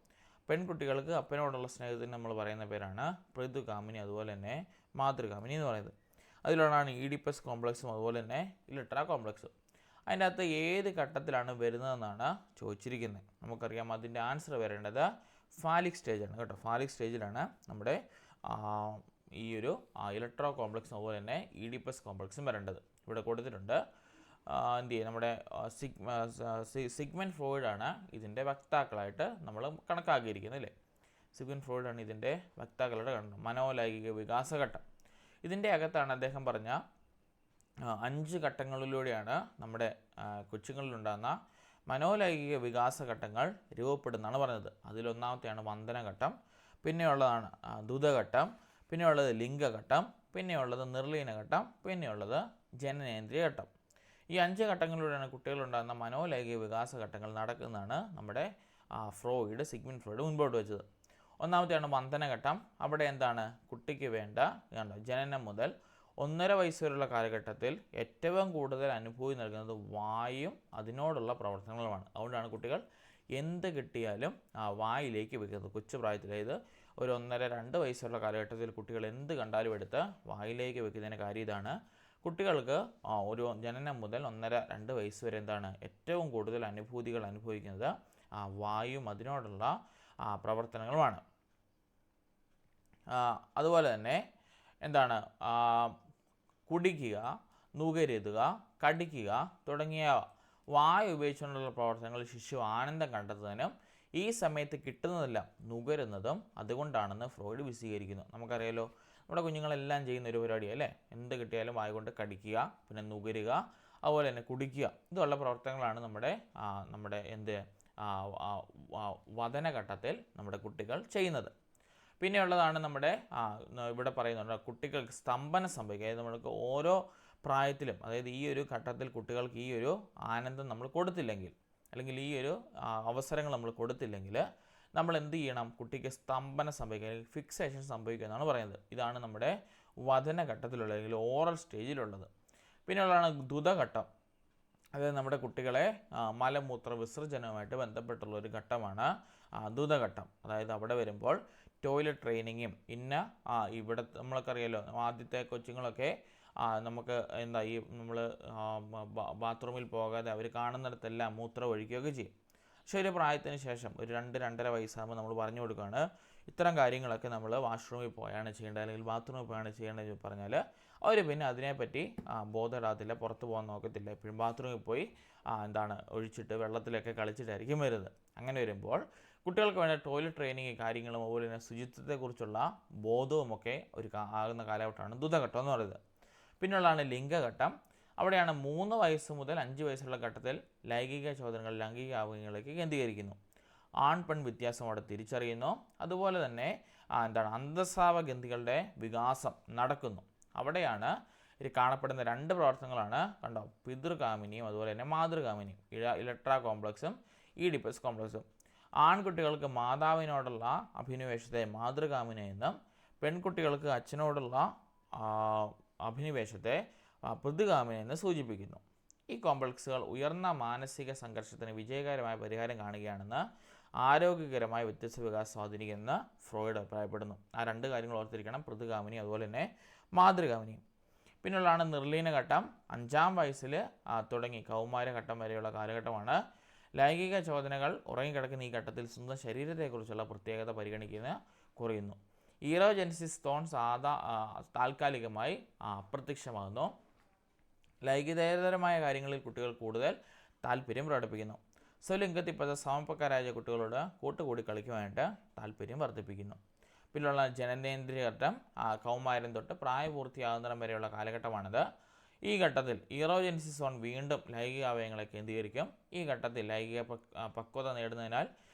പെൺകുട്ടികൾക്ക് അപ്പനോടുള്ള സ്നേഹത്തിന് നമ്മൾ പറയുന്ന പേരാണ് പിതൃകാമിനി, അതുപോലെ തന്നെ മാതൃകാമിനി എന്ന് പറയുന്നത്. അതിലൊന്നാണ് ഈഡിപ്പസ് കോംപ്ലക്സും അതുപോലെ തന്നെ ഇലക്ട്ര കോംപ്ലക്സും. അതിൻ്റെ അകത്ത് ഏത് ഘട്ടത്തിലാണ് വരുന്നതെന്നാണ് ചോദിച്ചിരിക്കുന്നത്. നമുക്കറിയാം അതിൻ്റെ ആൻസർ വരേണ്ടത് ഫാലിക് സ്റ്റേജാണ് കേട്ടോ. ഫാലിക് സ്റ്റേജിലാണ് നമ്മുടെ ഈ ഒരു ഇലക്ട്രോ കോംപ്ലക്സും അതുപോലെ തന്നെ ഈഡിപ്പസ് കോംപ്ലക്സും വരേണ്ടത്. ഇവിടെ കൊടുത്തിട്ടുണ്ട്. നമ്മുടെ സിഗ്മണ്ട് ഫ്രോയിഡാണ് ഇതിൻ്റെ വക്താക്കളായിട്ട് നമ്മൾ കണക്കാക്കിയിരിക്കുന്നത് അല്ലേ. സിഗ്മണ്ട് ഫ്രോയിഡാണ് ഇതിൻ്റെ വക്താക്കളുടെ മനോലൈംഗിക വികാസഘട്ടം. ഇതിൻ്റെ അകത്താണ് അദ്ദേഹം പറഞ്ഞ 5 ഘട്ടങ്ങളിലൂടെയാണ് നമ്മുടെ കൊച്ചുങ്ങളിലുണ്ടാകുന്ന മനോലൈംഗിക വികാസഘട്ടങ്ങൾ രൂപപ്പെടുന്നതാണ് പറഞ്ഞത്. അതിലൊന്നാമത്തെയാണ് വന്ദനഘട്ടം, പിന്നെയുള്ളതാണ് ദ്രുതഘട്ടം, പിന്നെയുള്ളത് ലിംഗഘട്ടം, പിന്നെയുള്ളത് നിർലീനഘട്ടം, പിന്നെയുള്ളത് ജനനേന്ദ്രിയ ഘട്ടം. ഈ 5 ഘട്ടങ്ങളിലൂടെയാണ് കുട്ടികളുണ്ടാകുന്ന മനോലൈംഗിക വികാസഘട്ടങ്ങൾ നടക്കുന്നതാണ് നമ്മുടെ സിഗ്മണ്ട് ഫ്രോയിഡ് മുൻപോട്ട് വെച്ചത്. ഒന്നാമത്തെയാണ് വന്ദനഘട്ടം. അവിടെ എന്താണ്? കുട്ടിക്ക് വേണ്ട ജനനം മുതൽ 1.5 വയസ്സ് വരെയുള്ള കാലഘട്ടത്തിൽ ഏറ്റവും കൂടുതൽ അനുഭൂതി നൽകുന്നത് വായും അതിനോടുള്ള പ്രവർത്തനങ്ങളുമാണ്. അതുകൊണ്ടാണ് കുട്ടികൾ എന്ത് കിട്ടിയാലും വായിലേക്ക് വെക്കുന്നത്. കൊച്ചു പ്രായത്തിൽ, അതായത് ഒരു 1.5-2 വയസ്സുള്ള കാലഘട്ടത്തിൽ കുട്ടികൾ എന്ത് കണ്ടാലും എടുത്ത് വായിലേക്ക് വെക്കുന്നതിന് കാര്യം ഇതാണ്. കുട്ടികൾക്ക് ഒരു ജനനം മുതൽ 1.5-2 വയസ്സ് വരെ ഏറ്റവും കൂടുതൽ അനുഭൂതികൾ അനുഭവിക്കുന്നത് വായും അതിനോടുള്ള പ്രവർത്തനങ്ങളുമാണ്. അതുപോലെ തന്നെ കുടിക്കുക, നുകരുതുക, കടിക്കുക തുടങ്ങിയ വായു ഉപയോഗിച്ചുകൊണ്ടുള്ള പ്രവർത്തനങ്ങൾ ശിശു ആനന്ദം കണ്ടെത്തുന്നതിനും ഈ സമയത്ത് കിട്ടുന്നതെല്ലാം നുകരുന്നതും അതുകൊണ്ടാണെന്ന് ഫ്രോയിഡ് വിശദീകരിക്കുന്നു. നമുക്കറിയാലോ, നമ്മുടെ കുഞ്ഞുങ്ങളെല്ലാം ചെയ്യുന്ന ഒരു പരിപാടി അല്ലേ. എന്ത് കിട്ടിയാലും വായ കൊണ്ട് കടിക്കുക, പിന്നെ നുകരുക, അതുപോലെ തന്നെ കുടിക്കുക. ഇതുള്ള പ്രവർത്തനങ്ങളാണ് നമ്മുടെ വദനഘട്ടത്തിൽ നമ്മുടെ കുട്ടികൾ ചെയ്യുന്നത്. പിന്നെയുള്ളതാണ് നമ്മുടെ ഇവിടെ പറയുന്നുണ്ട് കുട്ടികൾക്ക് സ്തംഭനം സംഭവിക്കുക. അതായത് നമ്മൾക്ക് ഓരോ പ്രായത്തിലും, അതായത് ഈ ഒരു ഘട്ടത്തിൽ കുട്ടികൾക്ക് ഈ ഒരു ആനന്ദം നമ്മൾ കൊടുത്തില്ലെങ്കിൽ, അല്ലെങ്കിൽ ഈ ഒരു അവസരങ്ങൾ നമ്മൾ കൊടുത്തില്ലെങ്കിൽ നമ്മൾ എന്ത് ചെയ്യണം? കുട്ടിക്ക് സ്തംഭനം സംഭവിക്കുക, അല്ലെങ്കിൽ ഫിക്സേഷൻ സംഭവിക്കുക എന്നാണ് പറയുന്നത്. ഇതാണ് നമ്മുടെ വദനഘട്ടത്തിലുള്ള, അല്ലെങ്കിൽ ഓറൽ സ്റ്റേജിലുള്ളത്. പിന്നെയുള്ളതാണ് ദ്രുതഘട്ടം. അതായത് നമ്മുടെ കുട്ടികളെ മലമൂത്ര വിസർജനവുമായിട്ട് ബന്ധപ്പെട്ടുള്ള ഒരു ഘട്ടമാണ് ദ്രുതഘട്ടം. അതായത് അവിടെ വരുമ്പോൾ ടോയ്ലറ്റ് ട്രെയിനിങ്ങും ഇവിടെ നമ്മൾക്കറിയാലോ, ആദ്യത്തെ കൊച്ചുങ്ങളൊക്കെ നമുക്ക് എന്താ ഈ നമ്മൾ ബാത്റൂമിൽ പോകാതെ അവർ കാണുന്നിടത്തെല്ലാം മൂത്രം ഒഴിക്കുകയൊക്കെ ചെയ്യും. പക്ഷേ ഒരു പ്രായത്തിന് ശേഷം ഒരു 2-2.5 വയസ്സാകുമ്പോൾ നമ്മൾ പറഞ്ഞു കൊടുക്കുകയാണ് ഇത്തരം കാര്യങ്ങളൊക്കെ നമ്മൾ വാഷ്റൂമിൽ പോയാണ് ചെയ്യേണ്ടത് അല്ലെങ്കിൽ ബാത്റൂമിൽ പോയാണ് ചെയ്യേണ്ടതെന്ന് പറഞ്ഞാൽ അവർ പിന്നെ അതിനെപ്പറ്റി ബോധമിടാത്തില്ല, പുറത്ത് പോകാൻ നോക്കത്തില്ല, എപ്പോഴും ബാത്റൂമിൽ പോയി ഒഴിച്ചിട്ട് വെള്ളത്തിലൊക്കെ കളിച്ചിട്ടായിരിക്കും വരുന്നത്. അങ്ങനെ വരുമ്പോൾ കുട്ടികൾക്ക് വേണ്ട ടോയ്ലറ്റ് ട്രെയിനിങ് കാര്യങ്ങളും അതുപോലെ തന്നെ ശുചിത്വത്തെക്കുറിച്ചുള്ള ബോധവുമൊക്കെ ആകുന്ന കാലഘട്ടമാണ് ദ്രുതഘട്ടം എന്ന് പറയുന്നത്. പിന്നുള്ളതാണ് ലിംഗഘട്ടം. അവിടെയാണ് 3 വയസ്സ് മുതൽ 5 വയസ്സുള്ള ഘട്ടത്തിൽ ലൈംഗിക ചോദനകൾ ലൈംഗിക ആവശ്യങ്ങളിലേക്ക് കേന്ദ്രീകരിക്കുന്നു. ആൺ പെൺ വ്യത്യാസം അവിടെ തിരിച്ചറിയുന്നു. അതുപോലെ തന്നെ അന്തസ്രാവ ഗ്രന്ഥികളുടെ വികാസം നടക്കുന്നു. അവിടെയാണ് കാണപ്പെടുന്ന 2 പ്രവർത്തനങ്ങളാണ് കണ്ടോ, പിതൃകാമിനിയും അതുപോലെ തന്നെ മാതൃകാമിനിയും, ഇലക്ട്ര കോംപ്ലക്സും ഈഡിപ്പസ് കോംപ്ലക്സും. ആൺകുട്ടികൾക്ക് മാതാവിനോടുള്ള അഭിനിവേശത്തെ മാതൃകാമിനി എന്നും പെൺകുട്ടികൾക്ക് അച്ഛനോടുള്ള അഭിനിവേശത്തെ പൃഥുകാമിനി എന്ന് സൂചിപ്പിക്കുന്നു. ഈ കോംപ്ലക്സുകൾ ഉയർന്ന മാനസിക സംഘർഷത്തിന് വിജയകരമായ പരിഹാരം കാണുകയാണെന്ന് ആരോഗ്യകരമായ വ്യത്യസ്ത വികാസം സ്വാധീനിക്കുമെന്ന് ഫ്രോയിഡ് അഭിപ്രായപ്പെടുന്നു. ആ 2 കാര്യങ്ങൾ ഓർത്തിരിക്കണം, പൃഥുകാമിനി അതുപോലെ തന്നെ മാതൃകാമിനി. പിന്നുള്ളതാണ് നിർലീനഘട്ടം. 5-ാം വയസ്സിൽ തുടങ്ങി കൗമാരഘട്ടം വരെയുള്ള കാലഘട്ടമാണ്. ലൈംഗിക ചോദനകൾ ഉറങ്ങിക്കിടക്കുന്ന ഈ ഘട്ടത്തിൽ സ്വന്തം ശരീരത്തെക്കുറിച്ചുള്ള പ്രത്യേകത പരിഗണിക്കുന്ന കുറയുന്നു. ഈറോജെനിസിസ് തോൺസ് താൽക്കാലികമായി അപ്രത്യക്ഷമാകുന്നു. ലൈംഗികേതരമായ കാര്യങ്ങളിൽ കുട്ടികൾ കൂടുതൽ താല്പര്യം പ്രകടിപ്പിക്കുന്നു. സ്വലിംഗത്തിൽപ്പെട്ട സമപ്രായക്കാരായ കുട്ടികളോട് കൂട്ടുകൂടി കളിക്കുവാനായിട്ട് താല്പര്യം വർദ്ധിപ്പിക്കുന്നു. പിന്നെയുള്ള ജനനേന്ദ്രിയ ഘട്ടം കൗമാരം തൊട്ട് പ്രായപൂർത്തിയാകുന്നിടം വരെയുള്ള കാലഘട്ടമാണിത്. ഈ ഘട്ടത്തിൽ ഈറോജെനിസിസ് സോൺ വീണ്ടും ലൈംഗിക അവയവങ്ങളെ കേന്ദ്രീകരിക്കും. ഈ ഘട്ടത്തിൽ ലൈംഗിക പക്വത നേടുന്നതിനാൽ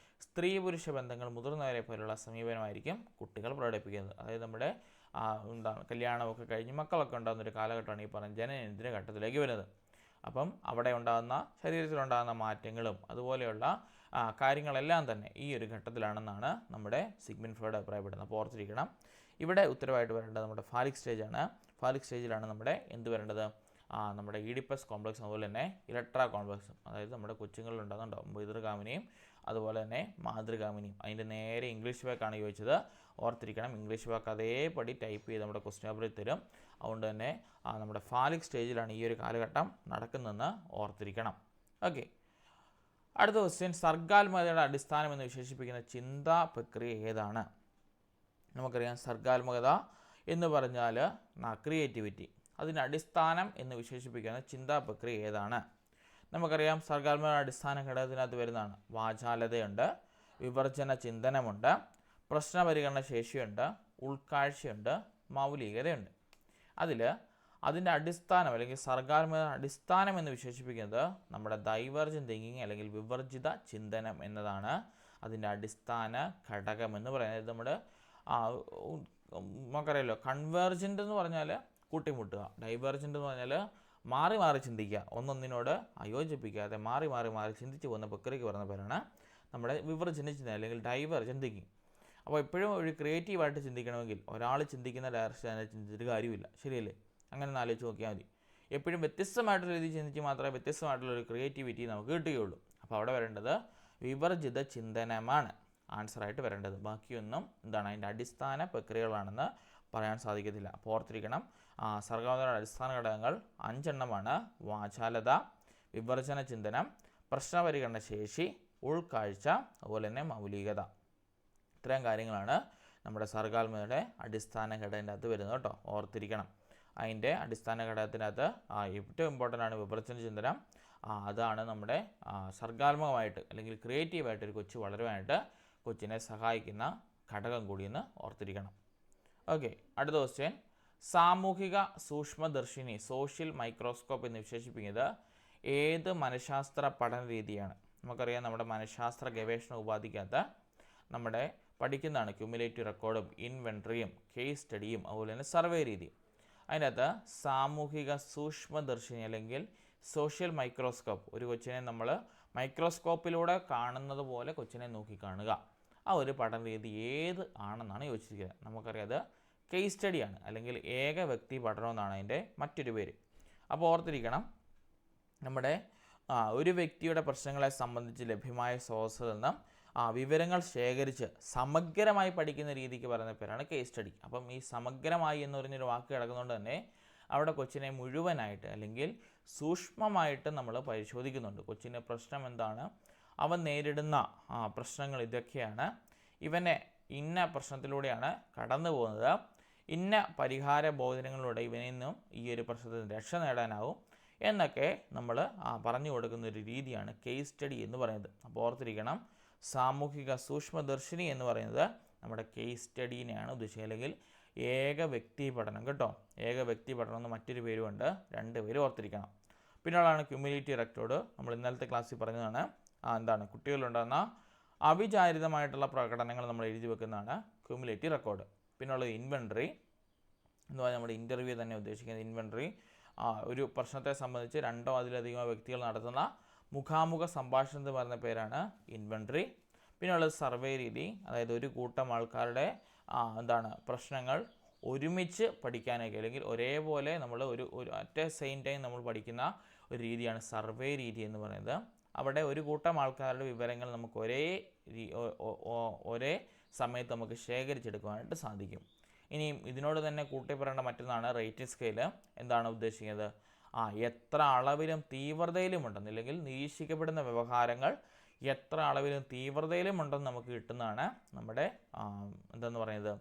സ്ത്രീ പുരുഷ ബന്ധങ്ങൾ മുതിർന്നവരെ പോലുള്ള സമീപനമായിരിക്കും കുട്ടികൾ പ്രകടിപ്പിക്കുന്നത്. അതായത് നമ്മുടെ കല്യാണമൊക്കെ കഴിഞ്ഞ് മക്കളൊക്കെ ഉണ്ടാകുന്നൊരു കാലഘട്ടമാണ് ഈ പറഞ്ഞ ജനനേന്ദ്രിയ ഘട്ടത്തിലേക്ക് വരുന്നത്. അപ്പം അവിടെ ഉണ്ടാകുന്ന ശരീരത്തിലുണ്ടാകുന്ന മാറ്റങ്ങളും അതുപോലെയുള്ള കാര്യങ്ങളെല്ലാം തന്നെ ഈ ഒരു ഘട്ടത്തിലാണെന്നാണ് നമ്മുടെ സിഗ്മണ്ട് ഫ്രോയിഡ് അഭിപ്രായപ്പെടുന്നത്. അപ്പോൾ ഓർത്തിരിക്കണം, ഇവിടെ ഉത്തരവായിട്ട് വരേണ്ടത് നമ്മുടെ ഫാലിക് സ്റ്റേജാണ്. ഫാലിക് സ്റ്റേജിലാണ് നമ്മുടെ എന്ത് വരേണ്ടത്, നമ്മുടെ ഈഡിപ്പസ് കോംപ്ലക്സ് അതുപോലെ തന്നെ ഇലക്ട്ര കോംപ്ലക്സും, അതായത് നമ്മുടെ കൊച്ചുങ്ങളിലുണ്ടാകുന്നുണ്ടാവും പിതൃകാമിനിയും അതുപോലെ തന്നെ മാതൃകാമിനിയും. അതിൻ്റെ നേരെ ഇംഗ്ലീഷ് വാക്കാണ് ചോദിച്ചത്, ഓർത്തിരിക്കണം. ഇംഗ്ലീഷ് വാക്ക് അതേപടി ടൈപ്പ് ചെയ്ത് നമ്മുടെ ക്വസ്റ്റ്യൻ പേപ്പറിൽ തരും. അതുകൊണ്ട് തന്നെ നമ്മുടെ ഫാലിക് സ്റ്റേജിലാണ് ഈ ഒരു കാലഘട്ടം നടക്കുന്നതെന്ന് ഓർത്തിരിക്കണം. ഓക്കെ, അടുത്ത ക്വസ്റ്റ്യൻ, സർഗാത്മകതയുടെ അടിസ്ഥാനം എന്ന് വിശേഷിപ്പിക്കുന്ന ചിന്താ പ്രക്രിയ ഏതാണ്? നമുക്കറിയാം സർഗാത്മകത എന്ന് പറഞ്ഞാൽ ക്രിയേറ്റിവിറ്റി. അതിൻ്റെ അടിസ്ഥാനം എന്ന് വിശേഷിപ്പിക്കുന്ന ചിന്താ പ്രക്രിയ ഏതാണ്? നമുക്കറിയാം സർഗാത്മക അടിസ്ഥാന ഘടകത്തിനകത്ത് വരുന്നതാണ് വാചാലതയുണ്ട്, വിവർജന ചിന്തനമുണ്ട്, പ്രശ്നപരിഹരണ ശേഷിയുണ്ട്, ഉൾക്കാഴ്ചയുണ്ട്, മൗലികതയുണ്ട്. അതിൻ്റെ അടിസ്ഥാനം അല്ലെങ്കിൽ സർഗാത്മക അടിസ്ഥാനം എന്ന് വിശേഷിപ്പിക്കുന്നത് നമ്മുടെ ഡൈവേർജൻ തിങ്കിങ് അല്ലെങ്കിൽ വിവർജിത ചിന്തനം എന്നതാണ് അതിൻ്റെ അടിസ്ഥാന ഘടകം എന്ന് പറയുന്നത്. നമ്മുടെ നമുക്കറിയാലോ, കൺവേർജൻ്റ് എന്ന് പറഞ്ഞാൽ കൂട്ടിമുട്ടുക, ഡൈവേർജൻ്റ് എന്ന് പറഞ്ഞാൽ മാറി മാറി ചിന്തിക്കുക, ഒന്നൊന്നിനോട് അയോജിപ്പിക്കാതെ മാറി മാറി മാറി ചിന്തിച്ച് പോകുന്ന പ്രക്രിയയ്ക്ക് പറയുന്ന പേരാണ് നമ്മുടെ വിവർജന ചിന്ത അല്ലെങ്കിൽ ഡൈവേർജൻ തിങ്കിങ്. അപ്പോൾ എപ്പോഴും ഒരു ക്രിയേറ്റീവായിട്ട് ചിന്തിക്കണമെങ്കിൽ ഒരാൾ ചിന്തിക്കുന്ന ഡയറക്ഷൻ അതിനെ ചിന്തിച്ചിട്ട് കാര്യമില്ല, ശരിയല്ലേ? അങ്ങനെ ഒന്ന് ആലോചിച്ച് നോക്കിയാൽ മതി. എപ്പോഴും വ്യത്യസ്തമായിട്ടുള്ള രീതിയിൽ ചിന്തിച്ച് മാത്രമേ വ്യത്യസ്തമായിട്ടുള്ളൊരു ക്രിയേറ്റിവിറ്റി നമുക്ക് കിട്ടുകയുള്ളൂ. അപ്പോൾ അവിടെ വരേണ്ടത് വിവർജിത ചിന്തനമാണ് ആൻസറായിട്ട് വരേണ്ടത്. ബാക്കിയൊന്നും അതിൻ്റെ അടിസ്ഥാന പ്രക്രിയകളാണെന്ന് പറയാൻ സാധിക്കത്തില്ല. അപ്പോൾ ഓർത്തിരിക്കണം, സർഗാത്മകതയുടെ അടിസ്ഥാന ഘടകങ്ങൾ 5 എണ്ണമാണ്. വാചാലത, വിവർജന ചിന്തനം, പ്രശ്നപരിഹരണ ശേഷി, ഉൾക്കാഴ്ച, അതുപോലെ തന്നെ മൗലികത. ഇത്രയും കാര്യങ്ങളാണ് നമ്മുടെ സർഗാത്മകതയുടെ അടിസ്ഥാന ഘടകത്തിൻ്റെ അകത്ത് വരുന്നത് കേട്ടോ, ഓർത്തിരിക്കണം. അതിൻ്റെ അടിസ്ഥാന ഘടകത്തിനകത്ത് ഏറ്റവും ഇമ്പോർട്ടൻ്റ് ആണ് വിവർജന ചിന്തനം. അതാണ് നമ്മുടെ സർഗാത്മകമായിട്ട് അല്ലെങ്കിൽ ക്രിയേറ്റീവായിട്ട് ഒരു കൊച്ചു വളരുവാനായിട്ട് കൊച്ചിനെ സഹായിക്കുന്ന ഘടകം കൂടിയെന്ന് ഓർത്തിരിക്കണം. ഓക്കെ, അടുത്ത ക്വസ്റ്റ്യൻ, സാമൂഹിക സൂക്ഷ്മദർശിനി സോഷ്യൽ മൈക്രോസ്കോപ്പ് എന്ന് വിശേഷിപ്പിക്കുന്നത് ഏത് മനഃശാസ്ത്ര പഠന രീതിയാണ്? നമുക്കറിയാം നമ്മുടെ മനഃശാസ്ത്ര ഗവേഷണ ഉപാധിക്കകത്ത് നമ്മുടെ പഠിക്കുന്നതാണ് ക്യുമുലേറ്റീവ് റെക്കോർഡും ഇൻവെൻട്രിയും കേസ് സ്റ്റഡിയും അതുപോലെ തന്നെ സർവേ രീതിയും. അതിനകത്ത് സാമൂഹിക സൂക്ഷ്മദർശിനി അല്ലെങ്കിൽ സോഷ്യൽ മൈക്രോസ്കോപ്പ്, ഒരു കൊച്ചിനെ നമ്മൾ മൈക്രോസ്കോപ്പിലൂടെ കാണുന്നത് പോലെ കൊച്ചിനെ നോക്കിക്കാണുക, ആ ഒരു പഠന രീതി ഏത് ആണെന്നാണ് ചോദിച്ചിരിക്കുന്നത്. നമുക്കറിയാം അത് കേസ് സ്റ്റഡിയാണ് അല്ലെങ്കിൽ ഏക വ്യക്തി പഠനം എന്നാണ് അതിൻ്റെ മറ്റൊരു പേര്. അപ്പോൾ ഓർത്തിരിക്കണം, നമ്മുടെ ഒരു വ്യക്തിയുടെ പ്രശ്നങ്ങളെ സംബന്ധിച്ച് ലഭ്യമായ സോഴ്സിൽ നിന്നും വിവരങ്ങൾ ശേഖരിച്ച് സമഗ്രമായി പഠിക്കുന്ന രീതിക്ക് പറയുന്ന പേരാണ് കേസ് സ്റ്റഡി. അപ്പം ഈ സമഗ്രമായി എന്ന് പറഞ്ഞൊരു വാക്ക് കിടക്കുന്നതുകൊണ്ട് തന്നെ അവിടെ കൊച്ചിനെ മുഴുവനായിട്ട് അല്ലെങ്കിൽ സൂക്ഷ്മമായിട്ട് നമ്മൾ പരിശോധിക്കുന്നുണ്ട്. കൊച്ചിൻ്റെ പ്രശ്നം എന്താണ്, അവൻ നേരിടുന്ന പ്രശ്നങ്ങൾ ഇതൊക്കെയാണ്, ഇവനെ ഇന്ന പ്രശ്നത്തിലൂടെയാണ് കടന്നു പോകുന്നത്, ഇന്ന പരിഹാര ബോധനങ്ങളിലൂടെ ഇവനിൽ നിന്നും ഈ ഒരു പ്രശ്നത്തിൽ രക്ഷ നേടാനാവും എന്നൊക്കെ നമ്മൾ പറഞ്ഞു കൊടുക്കുന്ന ഒരു രീതിയാണ് കേസ് സ്റ്റഡി എന്ന് പറയുന്നത്. അപ്പോൾ ഓർത്തിരിക്കണം, സാമൂഹിക സൂക്ഷ്മദർശിനി എന്ന് പറയുന്നത് നമ്മുടെ കേസ് സ്റ്റഡീനെയാണ് ഉദ്ദേശിക്കുന്നത്, അല്ലെങ്കിൽ ഏക വ്യക്തി പഠനം കേട്ടോ. ഏക വ്യക്തി പഠനം എന്ന് മറ്റൊരു പേരുമുണ്ട്, രണ്ട് പേര് ഓർത്തിരിക്കണം. പിന്നുള്ളതാണ് ക്യുമുലേറ്റീവ് റെക്കോർഡ്. നമ്മൾ ഇന്നലത്തെ ക്ലാസ്സിൽ പറഞ്ഞതാണ്, എന്താണ്, കുട്ടികളിലുണ്ടാകുന്ന അവിചാരിതമായിട്ടുള്ള പ്രകടനങ്ങൾ നമ്മൾ എഴുതി വെക്കുന്നതാണ് ക്യുമുലേറ്റീവ് റെക്കോർഡ്. പിന്നുള്ളത് ഇൻവെൻട്രി എന്ന് പറഞ്ഞാൽ നമ്മുടെ ഇൻ്റർവ്യൂ തന്നെ ഉദ്ദേശിക്കുന്നത്. ഇൻവെൻട്രി ഒരു പ്രശ്നത്തെ സംബന്ധിച്ച് രണ്ടോ അതിലധികമോ വ്യക്തികൾ നടത്തുന്ന മുഖാമുഖ സംഭാഷണം എന്ന് പറയുന്ന പേരാണ് ഇൻവെൻട്രി. പിന്നെയുള്ളത് സർവേ രീതി, അതായത് ഒരു കൂട്ടം ആൾക്കാരുടെ പ്രശ്നങ്ങൾ ഒരുമിച്ച് പഠിക്കാനൊക്കെ, അല്ലെങ്കിൽ ഒരേപോലെ നമ്മൾ ഒരു അറ്റ് എ സെയിം ടൈം നമ്മൾ പഠിക്കുന്ന ഒരു രീതിയാണ് സർവേ രീതി എന്ന് പറയുന്നത്. അവിടെ ഒരു കൂട്ടം ആൾക്കാരുടെ വിവരങ്ങൾ നമുക്ക് ഒരേ സമയത്ത് നമുക്ക് ശേഖരിച്ചെടുക്കുവാനായിട്ട് സാധിക്കും. ഇനിയും ഇതിനോട് തന്നെ കൂട്ടി പറയേണ്ട മറ്റൊന്നാണ് റേറ്റിംഗ് സ്കെയില്. എന്താണ് ഉദ്ദേശിക്കുന്നത്, എത്ര അളവിലും തീവ്രതയിലും ഉണ്ടെന്ന്, അല്ലെങ്കിൽ നിരീക്ഷിക്കപ്പെടുന്ന വ്യവഹാരങ്ങൾ എത്ര അളവിലും തീവ്രതയിലും ഉണ്ടെന്ന് നമുക്ക് കിട്ടുന്നതാണ് നമ്മുടെ എന്താന്ന് പറയുന്നത്,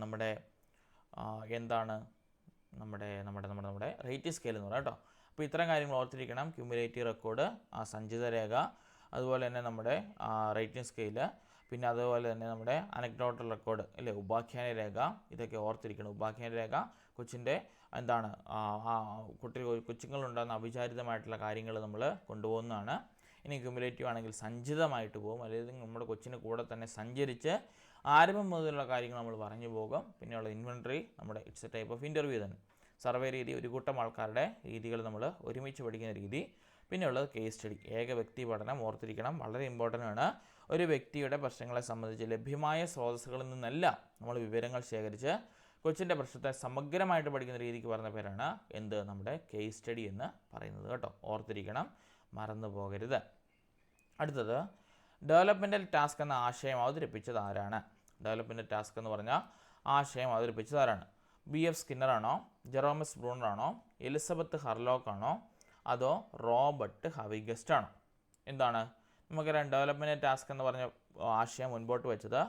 നമ്മുടെ നമ്മുടെ റേറ്റിംഗ് സ്കെയിൽ എന്ന് പറയാം കേട്ടോ. അപ്പോൾ ഇത്തരം കാര്യങ്ങൾ ഓർത്തിരിക്കണം. ക്യുമുലേറ്റീവ് റെക്കോർഡ്, സഞ്ചിത രേഖ, അതുപോലെ തന്നെ നമ്മുടെ റേറ്റിംഗ് സ്കെയില്, പിന്നെ അതുപോലെ തന്നെ നമ്മുടെ അനക്ഡോട്ടൽ റെക്കോർഡ് അല്ലേ, ഉപാഖ്യാന രേഖ, ഇതൊക്കെ ഓർത്തിരിക്കണം. ഉപാഖ്യാന രേഖ കൊച്ചിൻ്റെ കൊച്ചുങ്ങളുണ്ടാകുന്ന അവിചാരിതമായിട്ടുള്ള കാര്യങ്ങൾ നമ്മൾ കൊണ്ടുപോകുന്നതാണ്. ഇനി ക്യുമുലേറ്റീവ് ആണെങ്കിൽ സഞ്ചിതമായിട്ട് പോകും, അല്ലെങ്കിൽ നമ്മുടെ കൊച്ചിന് കൂടെ തന്നെ സഞ്ചരിച്ച് ആരംഭം മുതലുള്ള കാര്യങ്ങൾ നമ്മൾ പറഞ്ഞു പോകും. പിന്നെയുള്ള ഇൻവെൻട്രി നമ്മുടെ it's A type of interview തന്നെ. സർവേ രീതി, ഒരു കൂട്ടം ആൾക്കാരുടെ രീതികൾ നമ്മൾ ഒരുമിച്ച് പഠിക്കുന്ന രീതി. പിന്നെയുള്ളത് കേസ് സ്റ്റഡി, ഏക വ്യക്തി പഠനം. ഓർത്തിരിക്കണം, വളരെ ഇമ്പോർട്ടൻ്റ് ആണ്. ഒരു വ്യക്തിയുടെ പ്രശ്നങ്ങളെ സംബന്ധിച്ച് ലഭ്യമായ സ്രോതസ്സുകളിൽ നിന്നല്ല നമ്മൾ വിവരങ്ങൾ ശേഖരിച്ച് കൊച്ചിൻ്റെ പ്രശ്നത്തെ സമഗ്രമായിട്ട് പഠിക്കുന്ന രീതിക്ക് പറഞ്ഞ പേരാണ് നമ്മുടെ കേസ് സ്റ്റഡി എന്ന് പറയുന്നത് കേട്ടോ. ഓർത്തിരിക്കണം, മറന്നു പോകരുത്. അടുത്തത് ഡെവലപ്മെൻറ്റൽ ടാസ്ക് എന്ന ആശയം അവതരിപ്പിച്ചത് ആരാണ്? ഡെവലപ്മെൻറ്റൽ ടാസ്ക് എന്ന് പറഞ്ഞാൽ ആശയം അവതരിപ്പിച്ചത് ആരാണ്? BF സ്കിന്നർ ആണോ, ജെറോമസ് ബ്രൂണർ ആണോ, എലിസബത്ത് ഹർലോക്ക് ആണോ, അതോ റോബർട്ട് ഹവിഗസ്റ്റ് ആണോ? എന്താണ് നമുക്കറിയാം, ഡെവലപ്മെൻറ്റ് ടാസ്ക് എന്ന് പറഞ്ഞ ആശയം മുൻപോട്ട് വെച്ചത്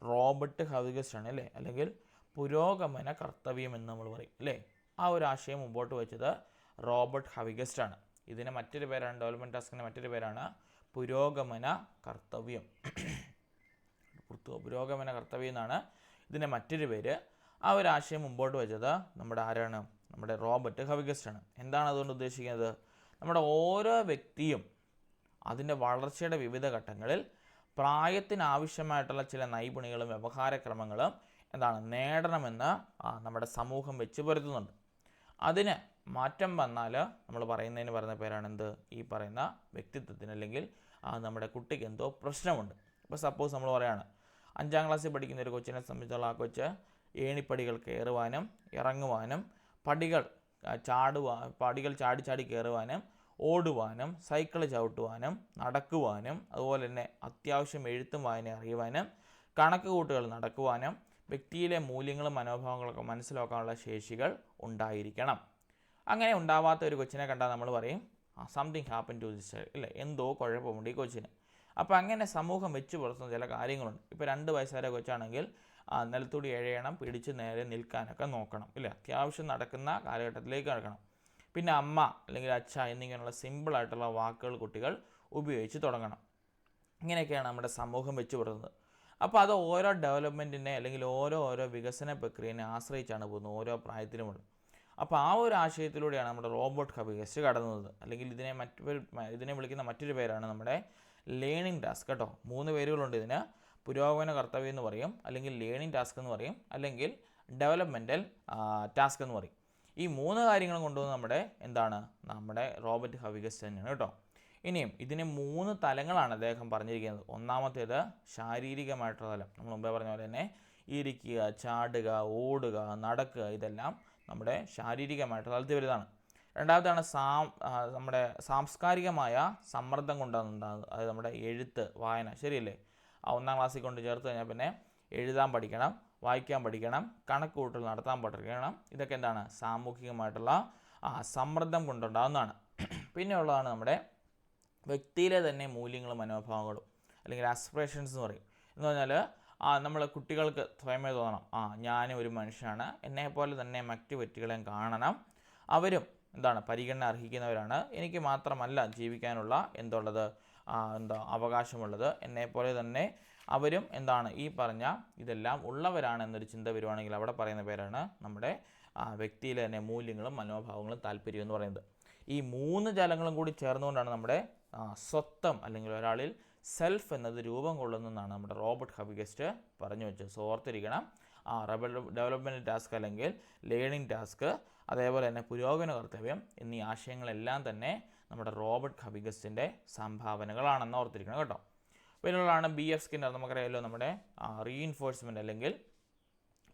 റോബർട്ട് ഹവിഗസ്റ്റ് ആണ് അല്ലേ, അല്ലെങ്കിൽ പുരോഗമന കർത്തവ്യം എന്ന് നമ്മൾ പറയും അല്ലേ. ആ ഒരു ആശയം മുമ്പോട്ട് വെച്ചത് റോബർട്ട് ഹവിഗസ്റ്റ് ആണ്. ഇതിന് മറ്റൊരു പേരാണ്, ഡെവലപ്മെൻറ്റ് ടാസ്കിൻ്റെ മറ്റൊരു പേരാണ് പുരോഗമന കർത്തവ്യം. പുരോഗമന കർത്തവ്യം എന്നാണ് ഇതിൻ്റെ മറ്റൊരു പേര്. ആ ഒരു ആശയം മുമ്പോട്ട് വെച്ചത് ആരാണ്? നമ്മുടെ റോബർട്ട് ഹവിഗസ്റ്റ് ആണ്. എന്താണ് അതുകൊണ്ട് ഉദ്ദേശിക്കുന്നത്? നമ്മുടെ ഓരോ വ്യക്തിയും അതിൻ്റെ വളർച്ചയുടെ വിവിധ ഘട്ടങ്ങളിൽ പ്രായത്തിനാവശ്യമായിട്ടുള്ള ചില നൈപുണികളും വ്യവഹാരക്രമങ്ങളും നേടണമെന്ന് നമ്മുടെ സമൂഹം വെച്ച് പുലർത്തുന്നുണ്ട്. അതിന് മാറ്റം വന്നാൽ നമ്മൾ പറയുന്നതിന് പറയുന്ന പേരാണ് ഈ പറയുന്ന വ്യക്തിത്വത്തിന്, അല്ലെങ്കിൽ നമ്മുടെ കുട്ടിക്ക് എന്തോ പ്രശ്നമുണ്ട്. ഇപ്പോൾ സപ്പോസ് നമ്മൾ പറയുകയാണ്, 5ാം ക്ലാസ്സിൽ പഠിക്കുന്ന ഒരു കൊച്ചിനെ സംബന്ധിച്ചുള്ള ആ കൊച്ച് ഏണിപ്പടികൾ കയറുവാനും ഇറങ്ങുവാനും പടികൾ ചാടി ചാടി കയറുവാനും ഓടുവാനും സൈക്കിൾ ചവിട്ടുവാനും നടക്കുവാനും അതുപോലെ തന്നെ അത്യാവശ്യം എഴുത്തും വായന അറിയുവാനും കണക്ക് കൂട്ടുകൾ നടക്കുവാനും വ്യക്തിയിലെ മൂല്യങ്ങളും മനോഭാവങ്ങളൊക്കെ മനസ്സിലാക്കാനുള്ള ശേഷികൾ ഉണ്ടായിരിക്കണം. അങ്ങനെ ഉണ്ടാവാത്ത ഒരു കൊച്ചിനെ കണ്ടാൽ നമ്മൾ പറയും something happen to this child ഇല്ലേ, എന്തോ കുഴപ്പമുണ്ട് ഈ കൊച്ചിന്. അപ്പോൾ അങ്ങനെ സമൂഹം വെച്ച് പുലർത്തുന്ന ചില കാര്യങ്ങളുണ്ട്. ഇപ്പോൾ 2 വയസ്സുവരെ കൊച്ചാണെങ്കിൽ നിലത്തൂടി എഴയണം, പിടിച്ച് നേരെ നിൽക്കാനൊക്കെ നോക്കണം ഇല്ലേ, അത്യാവശ്യം നടക്കുന്ന കാലഘട്ടത്തിലേക്ക് കിടക്കണം. പിന്നെ അമ്മ അല്ലെങ്കിൽ അച്ഛ എന്നിങ്ങനെയുള്ള സിമ്പിളായിട്ടുള്ള വാക്കുകൾ കുട്ടികൾ ഉപയോഗിച്ച് തുടങ്ങണം. ഇങ്ങനെയൊക്കെയാണ് നമ്മുടെ സമൂഹം വെച്ച് പുലർത്തുന്നത്. അപ്പോൾ അത് ഓരോ ഡെവലപ്മെൻറ്റിനെ അല്ലെങ്കിൽ ഓരോ വികസന പ്രക്രിയനെ ആശ്രയിച്ചാണ് പോകുന്നത്, ഓരോ പ്രായത്തിലുമുള്ള. അപ്പോൾ ആ ഒരു ആശയത്തിലൂടെയാണ് നമ്മുടെ റോബർട്ട് ഹവിഗസ്റ്റ് കടന്നത്. അല്ലെങ്കിൽ ഇതിനെ വിളിക്കുന്ന മറ്റൊരു പേരാണ് നമ്മുടെ ലേണിംഗ് ടാസ്ക് കേട്ടോ. 3 പേരുകളുണ്ട് ഇതിന്. പുരോഗമന കർത്തവ്യം എന്ന് പറയും, അല്ലെങ്കിൽ ലേണിംഗ് ടാസ്ക് എന്ന് പറയും, അല്ലെങ്കിൽ ഡെവലപ്മെൻറ്റൽ ടാസ്ക് എന്ന് പറയും. ഈ 3 കാര്യങ്ങളും കൊണ്ടുവന്ന് നമ്മുടെ റോബർട്ട് ഹവിഗസ്റ്റ് തന്നെയാണ് കേട്ടോ. ഇനിയും ഇതിന് 3 തലങ്ങളാണ് അദ്ദേഹം പറഞ്ഞിരിക്കുന്നത്. ഒന്നാമത്തേത് ശാരീരികമായിട്ടുള്ള തലം, നമ്മൾ മുമ്പേ പറഞ്ഞ പോലെ തന്നെ ഇരിക്കുക, ചാടുക, ഓടുക, നടക്കുക, ഇതെല്ലാം നമ്മുടെ ശാരീരികമായിട്ടുള്ള തലത്തിൽ വരുന്നതാണ്. രണ്ടാമത്താണ് നമ്മുടെ സാംസ്കാരികമായ സമ്മർദ്ദം കൊണ്ടുണ്ടാകുന്നത്. അത് നമ്മുടെ എഴുത്ത്, വായന, ശരിയല്ലേ? 1ാം ക്ലാസ്സിൽ കൊണ്ട് ചേർത്ത് കഴിഞ്ഞാൽ പിന്നെ എഴുതാൻ പഠിക്കണം, വായിക്കാൻ പഠിക്കണം, കണക്ക് കൂട്ടൽ നടത്താൻ പഠിക്കണം. ഇതൊക്കെ എന്താണ്? സാമൂഹികമായിട്ടുള്ള സമ്മർദ്ദം കൊണ്ടുണ്ടാകുന്നതാണ്. പിന്നെ ഉള്ളതാണ് നമ്മുടെ വ്യക്തിയിലെ തന്നെ മൂല്യങ്ങളും മനോഭാവങ്ങളും, അല്ലെങ്കിൽ ആസ്പിറേഷൻസ് എന്ന് പറയും. എന്ന് പറഞ്ഞാൽ നമ്മൾ കുട്ടികൾക്ക് സ്വയമേ തോന്നണം, ഞാനും ഒരു മനുഷ്യനാണ്, എന്നെപ്പോലെ തന്നെ മറ്റു വ്യക്തികളെയും കാണണം, അവരും എന്താണ് പരിഗണന അർഹിക്കുന്നവരാണ്, എനിക്ക് മാത്രമല്ല ജീവിക്കാനുള്ള അവകാശമുള്ളത്, എന്നെപ്പോലെ തന്നെ അവരും എന്താണ് ഈ പറഞ്ഞ ഇതെല്ലാം ഉള്ളവരാണ് എന്നൊരു ചിന്ത വരുവാണെങ്കിൽ അവിടെ പറയുന്ന പേരാണ് നമ്മുടെ വ്യക്തിയിലെ തന്നെ മൂല്യങ്ങളും മനോഭാവങ്ങളും താല്പര്യം എന്ന് പറയുന്നത്. ഈ 3 ജാലങ്ങളും കൂടി ചേർന്നുകൊണ്ടാണ് നമ്മുടെ സ്വത്വം അല്ലെങ്കിൽ ഒരാളിൽ സെൽഫ് എന്നത് രൂപം കൊള്ളുന്നതെന്നാണ് നമ്മുടെ റോബർട്ട് ഹബിഗസ്റ്റ് പറഞ്ഞു വെച്ചത്. സോ ഓർത്തിരിക്കണം, ഡെവലപ്മെൻറ്റ് ടാസ്ക് അല്ലെങ്കിൽ ലേണിംഗ് ടാസ്ക്, അതേപോലെ തന്നെ പുരോഗമന കർത്തവ്യം എന്നീ ആശയങ്ങളെല്ലാം തന്നെ നമ്മുടെ റോബർട്ട് ഹബിഗസ്റ്റിൻ്റെ സംഭാവനകളാണെന്ന് ഓർത്തിരിക്കണം കേട്ടോ. പിന്നുള്ളതാണ് BF സ്കിന്നർ. നമുക്കറിയാമല്ലോ, നമ്മുടെ റീഇൻഫോഴ്സ്മെൻറ്റ് അല്ലെങ്കിൽ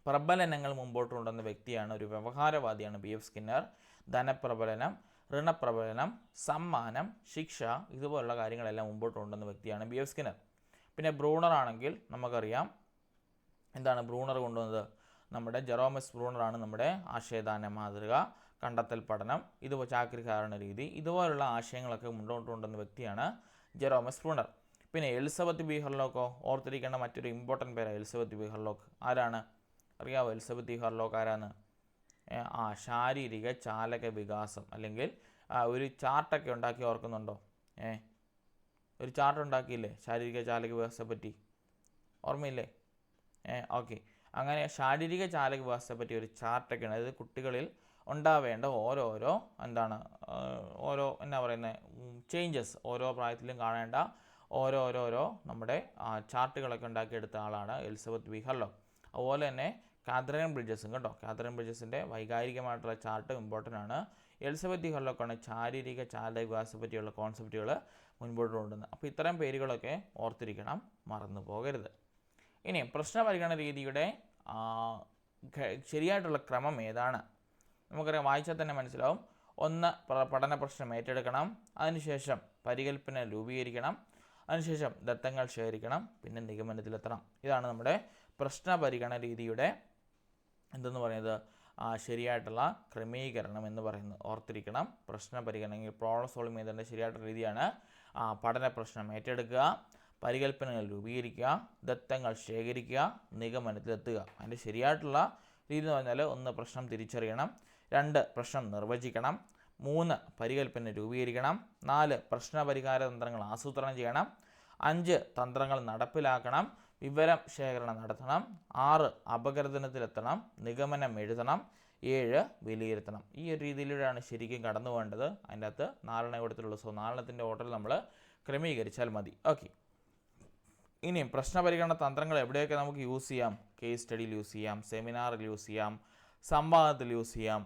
പ്രബലനങ്ങൾ മുമ്പോട്ട് കൊണ്ടുവന്ന വ്യക്തിയാണ്, ഒരു വ്യവഹാരവാദിയാണ് BF സ്കിന്നർ. ധനപ്രബലനം, ഋണപ്രബലനം, സമ്മാനം, ശിക്ഷ ഇതുപോലുള്ള കാര്യങ്ങളെല്ലാം മുമ്പോട്ട് കൊണ്ടുവന്ന വ്യക്തിയാണ് BF സ്കിന്നർ. പിന്നെ ബ്രൂണർ ആണെങ്കിൽ നമുക്കറിയാം എന്താണ് ബ്രൂണർ കൊണ്ടുവന്നത്? നമ്മുടെ ജെറോമസ് ബ്രൂണറാണ് നമ്മുടെ ആശയദാന മാതൃക, കണ്ടെത്തൽ പഠനം, ചാക്രികാരണ രീതി, ഇതുപോലുള്ള ആശയങ്ങളൊക്കെ മുന്നോട്ട് കൊണ്ടുവന്ന വ്യക്തിയാണ് ജെറോമസ് ബ്രൂണർ. പിന്നെ എലിസബത്ത് ബി ഹെർലോക്കോ, ഓർത്തിരിക്കേണ്ട മറ്റൊരു ഇമ്പോർട്ടൻറ്റ് പേരാണ് എലിസബത്ത് ബി ഹെർലോക്ക്. ആരാണ്? അറിയാവോ എലിസബത്ത് ബി ഹെർലോക്ക് ആരാണ്? ശാരീരിക ചാലക വികാസം, അല്ലെങ്കിൽ ഒരു ചാർട്ടൊക്കെ ഉണ്ടാക്കി ഓർക്കുന്നുണ്ടോ? ഒരു ചാർട്ട് ഉണ്ടാക്കിയില്ലേ ശാരീരിക ചാലക വികാസത്തെ പറ്റി? ഓർമ്മയില്ലേ? ഓക്കെ. അങ്ങനെ ശാരീരിക ചാലക വികാസത്തെ പറ്റി ഒരു ചാർട്ടൊക്കെ ഉണ്ട്. അതായത് കുട്ടികളിൽ ഉണ്ടാവേണ്ട ഓരോ ചേഞ്ചസ്, ഓരോ പ്രായത്തിലും കാണേണ്ട ഓരോരോ നമ്മുടെ ചാർട്ടുകളൊക്കെ ഉണ്ടാക്കിയെടുത്ത ആളാണ് എലിസബത്ത് ബി ഹെർലോക്ക്. അതുപോലെ തന്നെ കാതറിൻ ബ്രിഡ്ജസും കേട്ടോ. കാതറിൻ ബ്രിഡ്ജസിൻ്റെ വൈകാരികമായിട്ടുള്ള ചാർട്ട് ഇമ്പോർട്ടൻ്റ് ആണ്. എലിസബത്ത് ബി ഹെർലോക്കാണ് ശാരീരിക ചാലക വികാസത്തെ പറ്റിയുള്ള കോൺസെപ്റ്റുകൾ മുൻപോട്ട് കൊണ്ടുവന്നത്. അപ്പോൾ ഇത്തരം പേരുകളൊക്കെ ഓർത്തിരിക്കണം, മറന്നു പോകരുത്. ഇനി പ്രശ്നപരിഗണന രീതിയുടെ ശരിയായിട്ടുള്ള ക്രമം ഏതാണ്? നമുക്കറിയാം, വായിച്ചാൽ തന്നെ മനസ്സിലാവും. 1 പഠന പ്രശ്നം ഏറ്റെടുക്കണം, അതിനുശേഷം പരികല്പന രൂപീകരിക്കണം, അതിനുശേഷം ദത്തങ്ങൾ ശേഖരിക്കണം, പിന്നെ നിഗമനത്തിലെത്തണം. ഇതാണ് നമ്മുടെ പ്രശ്നപരിഗണന രീതിയുടെ എന്തെന്ന് പറയുന്നത് ശരിയായിട്ടുള്ള ക്രമീകരണം എന്ന് പറയുന്നത്. ഓർത്തിരിക്കണം, പ്രശ്നപരിഗണന പ്രോബ്ലം സോൾവിങ് മെത്തേഡിൻ്റെ ശരിയായിട്ടുള്ള രീതിയാണ് പഠന പ്രശ്നം ഏറ്റെടുക്കുക, പരികല്പനകൾ രൂപീകരിക്കുക, ദത്തങ്ങൾ ശേഖരിക്കുക, നിഗമനത്തിലെത്തുക. അതിൻ്റെ ശരിയായിട്ടുള്ള രീതി എന്ന് പറഞ്ഞാൽ 1 പ്രശ്നം തിരിച്ചറിയണം, 2 പ്രശ്നം നിർവചിക്കണം, 3 പരികല്പന രൂപീകരിക്കണം, 4 പ്രശ്നപരിഹാര തന്ത്രങ്ങൾ ആസൂത്രണം ചെയ്യണം, 5 തന്ത്രങ്ങൾ നടപ്പിലാക്കണം, വിവരം ശേഖരണം നടത്തണം, 6 അപഗ്രഥനത്തിലെത്തണം, നിഗമനം എഴുതണം, 7 വിലയിരുത്തണം. ഈ ഒരു രീതിയിലൂടെയാണ് ശരിക്കും കടന്നു പോകേണ്ടത്. അതിൻ്റെ അകത്ത് 4 കൊടുത്തിട്ടുള്ളൂ. സോ 4 ഓർഡറിൽ നമ്മൾ ക്രമീകരിച്ചാൽ മതി. ഓക്കെ. ഇനിയും പ്രശ്നപരിഗണന തന്ത്രങ്ങൾ എവിടെയൊക്കെ നമുക്ക് യൂസ് ചെയ്യാം? കേസ് സ്റ്റഡിയിൽ യൂസ് ചെയ്യാം, സെമിനാറിൽ യൂസ് ചെയ്യാം, സംവാദത്തിൽ യൂസ് ചെയ്യാം,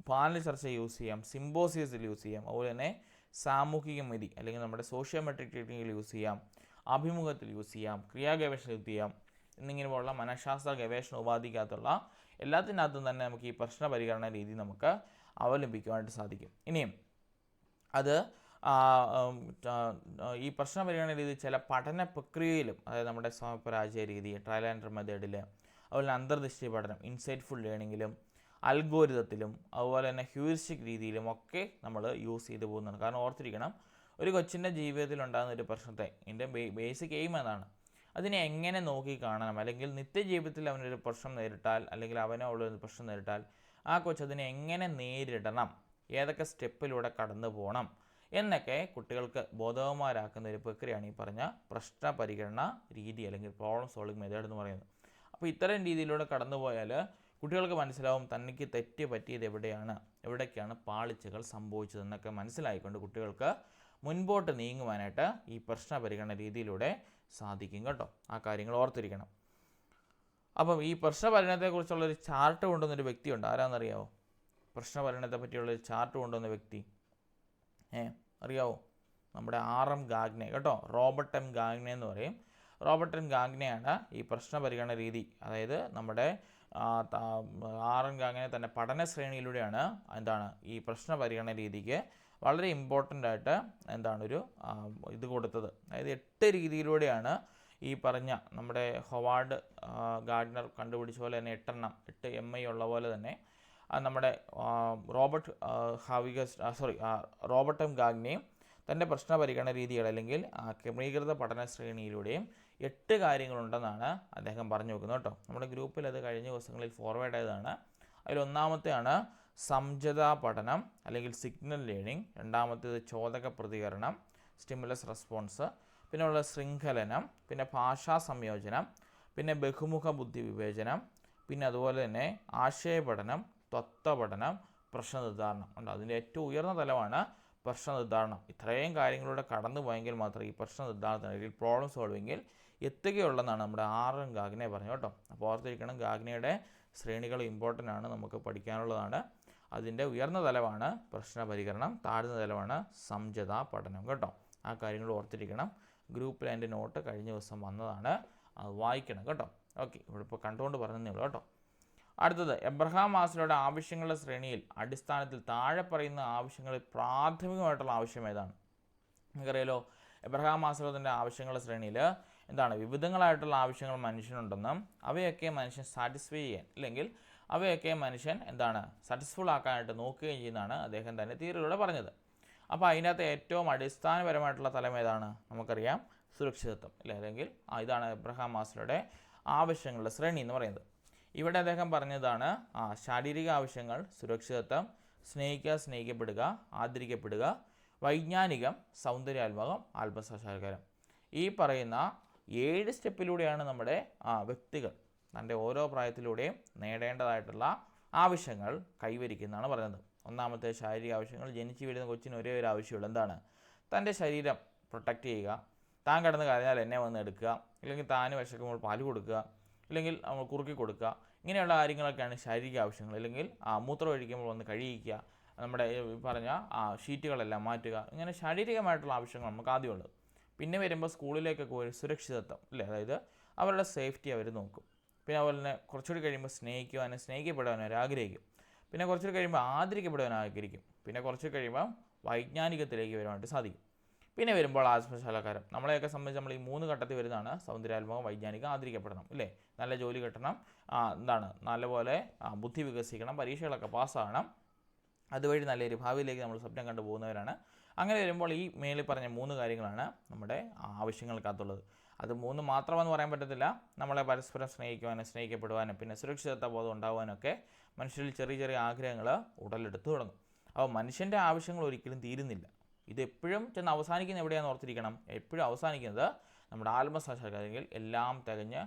പാനൽ ചർച്ച യൂസ് ചെയ്യാം, സിമ്പോസിയത്തിൽ യൂസ് ചെയ്യാം, അതുപോലെ തന്നെ സാമൂഹിക വിധി അല്ലെങ്കിൽ നമ്മുടെ സോഷ്യോമെട്രിക് ടെക്നിക്കിൽ യൂസ് ചെയ്യാം, അഭിമുഖത്തിൽ യൂസ് ചെയ്യാം, ക്രിയാഗവേഷണം യൂസ് ചെയ്യാം എന്നിങ്ങനെ പോലുള്ള മനഃശാസ്ത്ര ഗവേഷണ ഉപാധിക്കകത്തുള്ള എല്ലാത്തിനകത്തും തന്നെ നമുക്ക് ഈ പ്രശ്നപരിഗണന രീതി നമുക്ക് അവലംബിക്കുവാനായിട്ട് സാധിക്കും. ഇനിയും അത് ഈ പ്രശ്നപരിഗണന രീതി ചില പഠന പ്രക്രിയയിലും, അതായത് നമ്മുടെ സമപരാജയ രീതി, ട്രയൽ ആൻഡ് എറർ മെത്തേഡിൽ, അതുപോലെ അന്തർദൃഷ്ടി പഠനം ഇൻസൈറ്റ്ഫുൾ ലേണിങ്ങിലും, അൽഗോരിതത്തിലും, അതുപോലെ തന്നെ ഹ്യൂറിസ്റ്റിക് രീതിയിലും ഒക്കെ നമ്മൾ യൂസ് ചെയ്തു പോകുന്നുണ്ട്. കാരണം ഓർത്തിരിക്കണം, ഒരു കൊച്ചിൻ്റെ ജീവിതത്തിൽ ഉണ്ടാകുന്ന ഒരു പ്രശ്നത്തെ ഇതിൻ്റെ ബേസിക് എയിം അതാണ്. അതിനെ എങ്ങനെ നോക്കി കാണണം, അല്ലെങ്കിൽ നിത്യജീവിതത്തിൽ അവനൊരു പ്രശ്നം നേരിട്ടാൽ, അല്ലെങ്കിൽ അവനോടൊരു പ്രശ്നം നേരിട്ടാൽ ആ കൊച്ചതിനെ എങ്ങനെ നേരിടണം, ഏതൊക്കെ സ്റ്റെപ്പിലൂടെ കടന്നു പോകണം എന്നൊക്കെ കുട്ടികൾക്ക് ബോധവന്മാരാക്കുന്ന ഒരു പ്രക്രിയയാണ് ഈ പറഞ്ഞ പ്രശ്നപരിഗണന രീതി അല്ലെങ്കിൽ പ്രോബ്ലം സോൾവിങ് മെത്തേഡ് എന്ന് പറയുന്നത്. അപ്പോൾ ഇത്തരം രീതിയിലൂടെ കടന്നു പോയാൽ കുട്ടികൾക്ക് മനസ്സിലാവും തനിക്ക് തെറ്റ് പറ്റിയത് എവിടെയാണ്, എവിടേക്കാണ് പാളിച്ചകൾ സംഭവിച്ചതെന്നൊക്കെ മനസ്സിലായിക്കൊണ്ട് കുട്ടികൾക്ക് മുൻപോട്ട് നീങ്ങുവാനായിട്ട് ഈ പ്രശ്നപരിഗണന രീതിയിലൂടെ സാധിക്കും കേട്ടോ. ആ കാര്യങ്ങൾ ഓർത്തിരിക്കണം. അപ്പം ഈ പ്രശ്നപരിഗണനത്തെക്കുറിച്ചുള്ളൊരു ചാർട്ട് കൊണ്ടുവന്നൊരു വ്യക്തിയുണ്ട്. ആരാണെന്നറിയാവോ? പ്രശ്നപരിഗണനത്തെ പറ്റിയുള്ളൊരു ചാർട്ട് കൊണ്ടുവന്ന വ്യക്തി അറിയാവോ? നമ്മുടെ RM ഗാഗ്നെ കേട്ടോ. റോബർട്ട് M ഗാഗ്നെ എന്ന് പറയും. റോബർട്ട് M ഗാഗ്നെയാണ് ഈ പ്രശ്നപരിഗണന രീതി, അതായത് നമ്മുടെ RM ഗാഗ്നെ തന്നെ പഠന ശ്രേണിയിലൂടെയാണ് ഈ പ്രശ്നപരിഗണന രീതിക്ക് വളരെ ഇമ്പോർട്ടൻ്റ് ആയിട്ട് ഒരു ഇത് കൊടുത്തത്. അതായത് 8 രീതിയിലൂടെയാണ് ഈ പറഞ്ഞ നമ്മുടെ ഹൊവാർഡ് ഗാർഡ്നർ കണ്ടുപിടിച്ച പോലെ തന്നെ 8 MI ഉള്ള പോലെ തന്നെ നമ്മുടെ റോബർട്ട് എം ഗാഗ്നെയും തൻ്റെ പ്രശ്ന പരിഗണന രീതികൾ അല്ലെങ്കിൽ ക്രമീകൃത പഠന ശ്രേണിയിലൂടെയും 8 കാര്യങ്ങളുണ്ടെന്നാണ് അദ്ദേഹം പറഞ്ഞു വെക്കുന്നത് കേട്ടോ. നമ്മുടെ ഗ്രൂപ്പിൽ അത് കഴിഞ്ഞ ദിവസങ്ങളിൽ ഫോർവേഡ് ആയതാണ്. അതിലൊന്നാമത്തെയാണ് സംജത പഠനം അല്ലെങ്കിൽ സിഗ്നൽ ലേണിംഗ്, രണ്ടാമത്തേത് ചോദക പ്രതികരണം സ്റ്റിമുലസ് റെസ്പോൺസ്, പിന്നെ ഉള്ള ശൃംഖലനം, പിന്നെ ഭാഷാ സംയോജനം, പിന്നെ ബഹുമുഖ ബുദ്ധി വിവേചനം, പിന്നെ അതുപോലെ തന്നെ ആശയപഠനം, തത്വപഠനം, പ്രശ്നനിർദ്ധാരണം ഉണ്ട്. അതിൻ്റെ ഏറ്റവും ഉയർന്ന തലമാണ് പ്രശ്നനിർദ്ധാരണം. ഇത്രയും കാര്യങ്ങളിലൂടെ കടന്നു പോയെങ്കിൽ മാത്രമേ ഈ പ്രശ്നനിർദ്ധാരണത്തിന് അല്ലെങ്കിൽ പ്രോബ്ലം സോൾവിങ്ങിൽ എത്തുകയുള്ളെന്നാണ് നമ്മുടെ ആർ.എൻ. ഗാഗ്നെ പറഞ്ഞു കേട്ടോ. അപ്പോൾ ഓർത്തിരിക്കണം, ഗാഗ്നയുടെ ശ്രേണികൾ ഇമ്പോർട്ടൻ്റ് ആണ്, നമുക്ക് പഠിക്കാനുള്ളതാണ്. അതിൻ്റെ ഉയർന്ന തലമാണ് പ്രശ്നപരികരണം, താഴ്ന്ന തലമാണ് സംജത പഠനം കേട്ടോ. ആ കാര്യങ്ങൾ ഓർത്തിരിക്കണം. ഗ്രൂപ്പിൽ അതിൻ്റെ നോട്ട് കഴിഞ്ഞ ദിവസം വന്നതാണ്, അത് വായിക്കണം കേട്ടോ. ഓക്കെ, ഇവിടെ ഇപ്പോൾ കണ്ടുകൊണ്ട് പറഞ്ഞതേ ഉള്ളൂ കേട്ടോ. അടുത്തത് എബ്രഹാം മാസ്ലോയുടെ ആവശ്യങ്ങളുടെ ശ്രേണിയിൽ അടിസ്ഥാനത്തിൽ താഴെ പറയുന്ന ആവശ്യങ്ങളിൽ പ്രാഥമികമായിട്ടുള്ള ആവശ്യം ഏതാണ്? നിങ്ങൾക്കറിയാലോ, എബ്രഹാം മാസ്ലോയുടെ ആവശ്യങ്ങളുടെ ശ്രേണിയിൽ എന്താണ് വിവിധങ്ങളായിട്ടുള്ള ആവശ്യങ്ങൾ മനുഷ്യനുണ്ടെന്നും അവയൊക്കെ മനുഷ്യൻ സാറ്റിസ്ഫൈ ചെയ്യാൻ അല്ലെങ്കിൽ അവയൊക്കെ മനുഷ്യൻ എന്താണ് സാറ്റിസ്ഫുൾ ആക്കാനായിട്ട് നോക്കുകയും ചെയ്യുന്നതാണ് അദ്ദേഹം തന്നെ തിയറിയിലൂടെ പറഞ്ഞത്. അപ്പോൾ അതിനകത്ത് ഏറ്റവും അടിസ്ഥാനപരമായിട്ടുള്ള തലം ഏതാണ്? നമുക്കറിയാം, സുരക്ഷിതത്വം അല്ലേ, അല്ലെങ്കിൽ ഇതാണ് എബ്രഹാം മാസ്ലോയുടെ ആവശ്യങ്ങളുടെ ശ്രേണി എന്ന് പറയുന്നത്. ഇവിടെ അദ്ദേഹം പറഞ്ഞതാണ് ശാരീരിക ആവശ്യങ്ങൾ സുരക്ഷിതത്വം, സ്നേഹിക്കുക, സ്നേഹിക്കപ്പെടുക, ആദരിക്കപ്പെടുക, വൈജ്ഞാനികം, സൗന്ദര്യാത്മകം, ആത്മസാക്ഷാത്കാരം. ഈ പറയുന്ന 7 സ്റ്റെപ്പിലൂടെയാണ് നമ്മുടെ വ്യക്തികൾ തൻ്റെ ഓരോ പ്രായത്തിലൂടെയും നേടേണ്ടതായിട്ടുള്ള ആവശ്യങ്ങൾ കൈവരിക്കുന്നതാണ് പറയുന്നത്. ഒന്നാമത്തെ ശാരീരിക ആവശ്യങ്ങൾ. ജനിച്ചു വീഴുന്ന കൊച്ചിന് ഒരേ ഒരു ആവശ്യമുള്ളൂ, എന്താണ്? തൻ്റെ ശരീരം പ്രൊട്ടക്റ്റ് ചെയ്യുക, താൻ കിടന്ന് കരഞ്ഞാൽ എന്നെ വന്ന് എടുക്കുക, അല്ലെങ്കിൽ താന് വിശക്കുമ്പോൾ പാല് കൊടുക്കുക, അല്ലെങ്കിൽ നമ്മൾ കുറുക്കി കൊടുക്കുക, ഇങ്ങനെയുള്ള കാര്യങ്ങളൊക്കെയാണ് ശാരീരിക ആവശ്യങ്ങൾ. അല്ലെങ്കിൽ മൂത്രം ഒഴിക്കുമ്പോൾ വന്ന് കഴിയിക്കുക, നമ്മുടെ പറഞ്ഞ ഷീറ്റുകളെല്ലാം മാറ്റുക, ഇങ്ങനെ ശാരീരികമായിട്ടുള്ള ആവശ്യങ്ങൾ നമുക്ക് ആദ്യമുള്ളത്. പിന്നെ വരുമ്പോൾ സ്കൂളിലേക്കൊക്കെ ഒരു സുരക്ഷിതത്വം അല്ലേ, അതായത് അവരുടെ സേഫ്റ്റി അവർ നോക്കും. പിന്നെ അതുപോലെ തന്നെ കുറച്ചുകൂടി കഴിയുമ്പോൾ സ്നേഹിക്കുവാനും സ്നേഹിക്കപ്പെടാനും അവർ ആഗ്രഹിക്കും. പിന്നെ കുറച്ചുകൂടി കഴിയുമ്പോൾ ആദരിക്കപ്പെടാൻ ആഗ്രഹിക്കും. പിന്നെ കുറച്ച് കഴിയുമ്പോൾ വൈജ്ഞാനികത്തിലേക്ക് വരാനായിട്ട് സാധിക്കും. പിന്നെ വരുമ്പോൾ ആത്മസാക്ഷാത്കാരം. നമ്മളെയൊക്കെ സംബന്ധിച്ച് നമ്മൾ ഈ 3 ഘട്ടത്തിൽ വരുന്നതാണ് സൗന്ദര്യാത്മകം, വൈജ്ഞാനികം, ആദരിക്കപ്പെടണം അല്ലേ. നല്ല ജോലി കിട്ടണം, നല്ലപോലെ ബുദ്ധി വികസിക്കണം, പരീക്ഷകളൊക്കെ പാസ്സാകണം, അതുവഴി നല്ലൊരു ഭാവിയിലേക്ക് നമ്മൾ സ്വപ്നം കണ്ടു പോകുന്നവരാണ്. അങ്ങനെ വരുമ്പോൾ ഈ മേളിൽ പറഞ്ഞ 3 കാര്യങ്ങളാണ് നമ്മുടെ ആവശ്യങ്ങൾക്കകത്തുള്ളത്. അത് 3 മാത്രമെന്ന് പറയാൻ പറ്റത്തില്ല. നമ്മളെ പരസ്പരം സ്നേഹിക്കുവാനും സ്നേഹിക്കപ്പെടുവാനും പിന്നെ സുരക്ഷിതത്വ ബോധം ഉണ്ടാകുവാനൊക്കെ മനുഷ്യരിൽ ചെറിയ ചെറിയ ആഗ്രഹങ്ങൾ ഉടലെടുത്ത് തുടങ്ങും. അപ്പോൾ മനുഷ്യൻ്റെ ആവശ്യങ്ങൾ ഒരിക്കലും തീരുന്നില്ല. ഇതെപ്പോഴും ചെന്ന് അവസാനിക്കുന്ന എവിടെയാണെന്ന് ഓർത്തിരിക്കണം. എപ്പോഴും അവസാനിക്കുന്നത് നമ്മുടെ ആത്മസാക്ഷാത്കാരത്തിൽ എല്ലാം തികഞ്ഞ്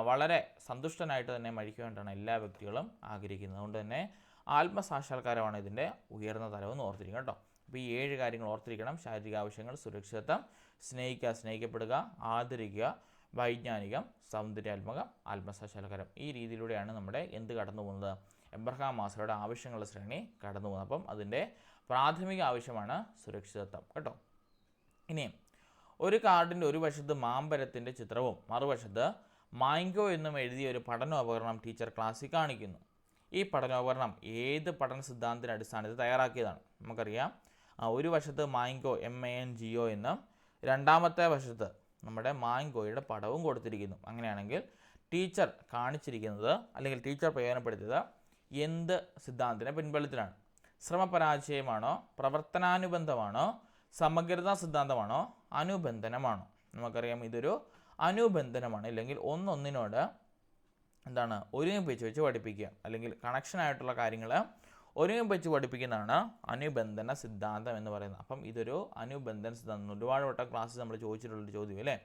വളരെ സന്തുഷ്ടനായിട്ട് തന്നെ മരിക്കുവാനായിട്ടാണ് എല്ലാ വ്യക്തികളും ആഗ്രഹിക്കുന്നത്. അതുകൊണ്ട് തന്നെ ആത്മസാക്ഷാത്കാരമാണ് ഇതിൻ്റെ ഉയർന്ന തലമെന്ന് ഓർത്തിരിക്കണം കേട്ടോ. അപ്പോൾ ഈ 7 കാര്യങ്ങൾ ഓർത്തിരിക്കണം. ശാരീരിക ആവശ്യങ്ങൾ, സുരക്ഷിതത്വം, സ്നേഹിക്കുക, സ്നേഹിക്കപ്പെടുക, ആദരിക്കുക, വൈജ്ഞാനികം, സൗന്ദര്യാത്മകം, ആത്മസാക്ഷാത്കാരം. ഈ രീതിയിലൂടെയാണ് നമ്മുടെ എന്ത് കടന്നു പോകുന്നത്? എബ്രഹാം മാസ്ലോയുടെ ആവശ്യങ്ങളുടെ ശ്രേണി കടന്നു പോകുന്നത്. അപ്പം അതിൻ്റെ പ്രാഥമിക ആവശ്യമാണ് സുരക്ഷിതത്വം കേട്ടോ. ഇനിയും ഒരു കാർഡിൻ്റെ ഒരു വശത്ത് മാമ്പഴത്തിൻ്റെ ചിത്രവും മറുവശത്ത് മാംഗോ എന്നും എഴുതിയ ഒരു പഠനോപകരണം ടീച്ചർ ക്ലാസ്സിൽ കാണിക്കുന്നു. ഈ പഠനോപകരണം ഏത് പഠന സിദ്ധാന്തത്തിൻ്റെ അടിസ്ഥാനത്തിൽ തയ്യാറാക്കിയതാണ്? നമുക്കറിയാം, ഒരു വശത്ത് മാംഗോ MANGO എന്നും രണ്ടാമത്തെ വശത്ത് നമ്മുടെ മാംഗോയുടെ പടവും കൊടുത്തിരിക്കുന്നു. അങ്ങനെയാണെങ്കിൽ ടീച്ചർ കാണിച്ചിരിക്കുന്നത് അല്ലെങ്കിൽ ടീച്ചർ പ്രയോജനപ്പെടുത്തിയത് എന്ത് സിദ്ധാന്തത്തിൻ്റെ പിൻബലത്തിലാണ്? ശ്രമപരാജയമാണോ, പ്രവർത്തനാനുബന്ധമാണോ, സമഗ്രതാ സിദ്ധാന്തമാണോ, അനുബന്ധനമാണോ? നമുക്കറിയാം ഇതൊരു അനുബന്ധനമാണ്. അല്ലെങ്കിൽ ഒന്നൊന്നിനോട് എന്താണ് ഒരുമിപ്പിച്ച് വെച്ച് പഠിപ്പിക്കുക അല്ലെങ്കിൽ കണക്ഷനായിട്ടുള്ള കാര്യങ്ങൾ ഒരുമിപ്പിച്ച് പഠിപ്പിക്കുന്നതാണ് അനുബന്ധന സിദ്ധാന്തം എന്ന് പറയുന്നത്. അപ്പം ഇതൊരു അനുബന്ധന സിദ്ധാന്തം. ഒരുപാട് വട്ടം ക്ലാസ്സിൽ നമ്മൾ ചോദിച്ചിട്ടുള്ളൊരു ചോദ്യം അല്ലേ.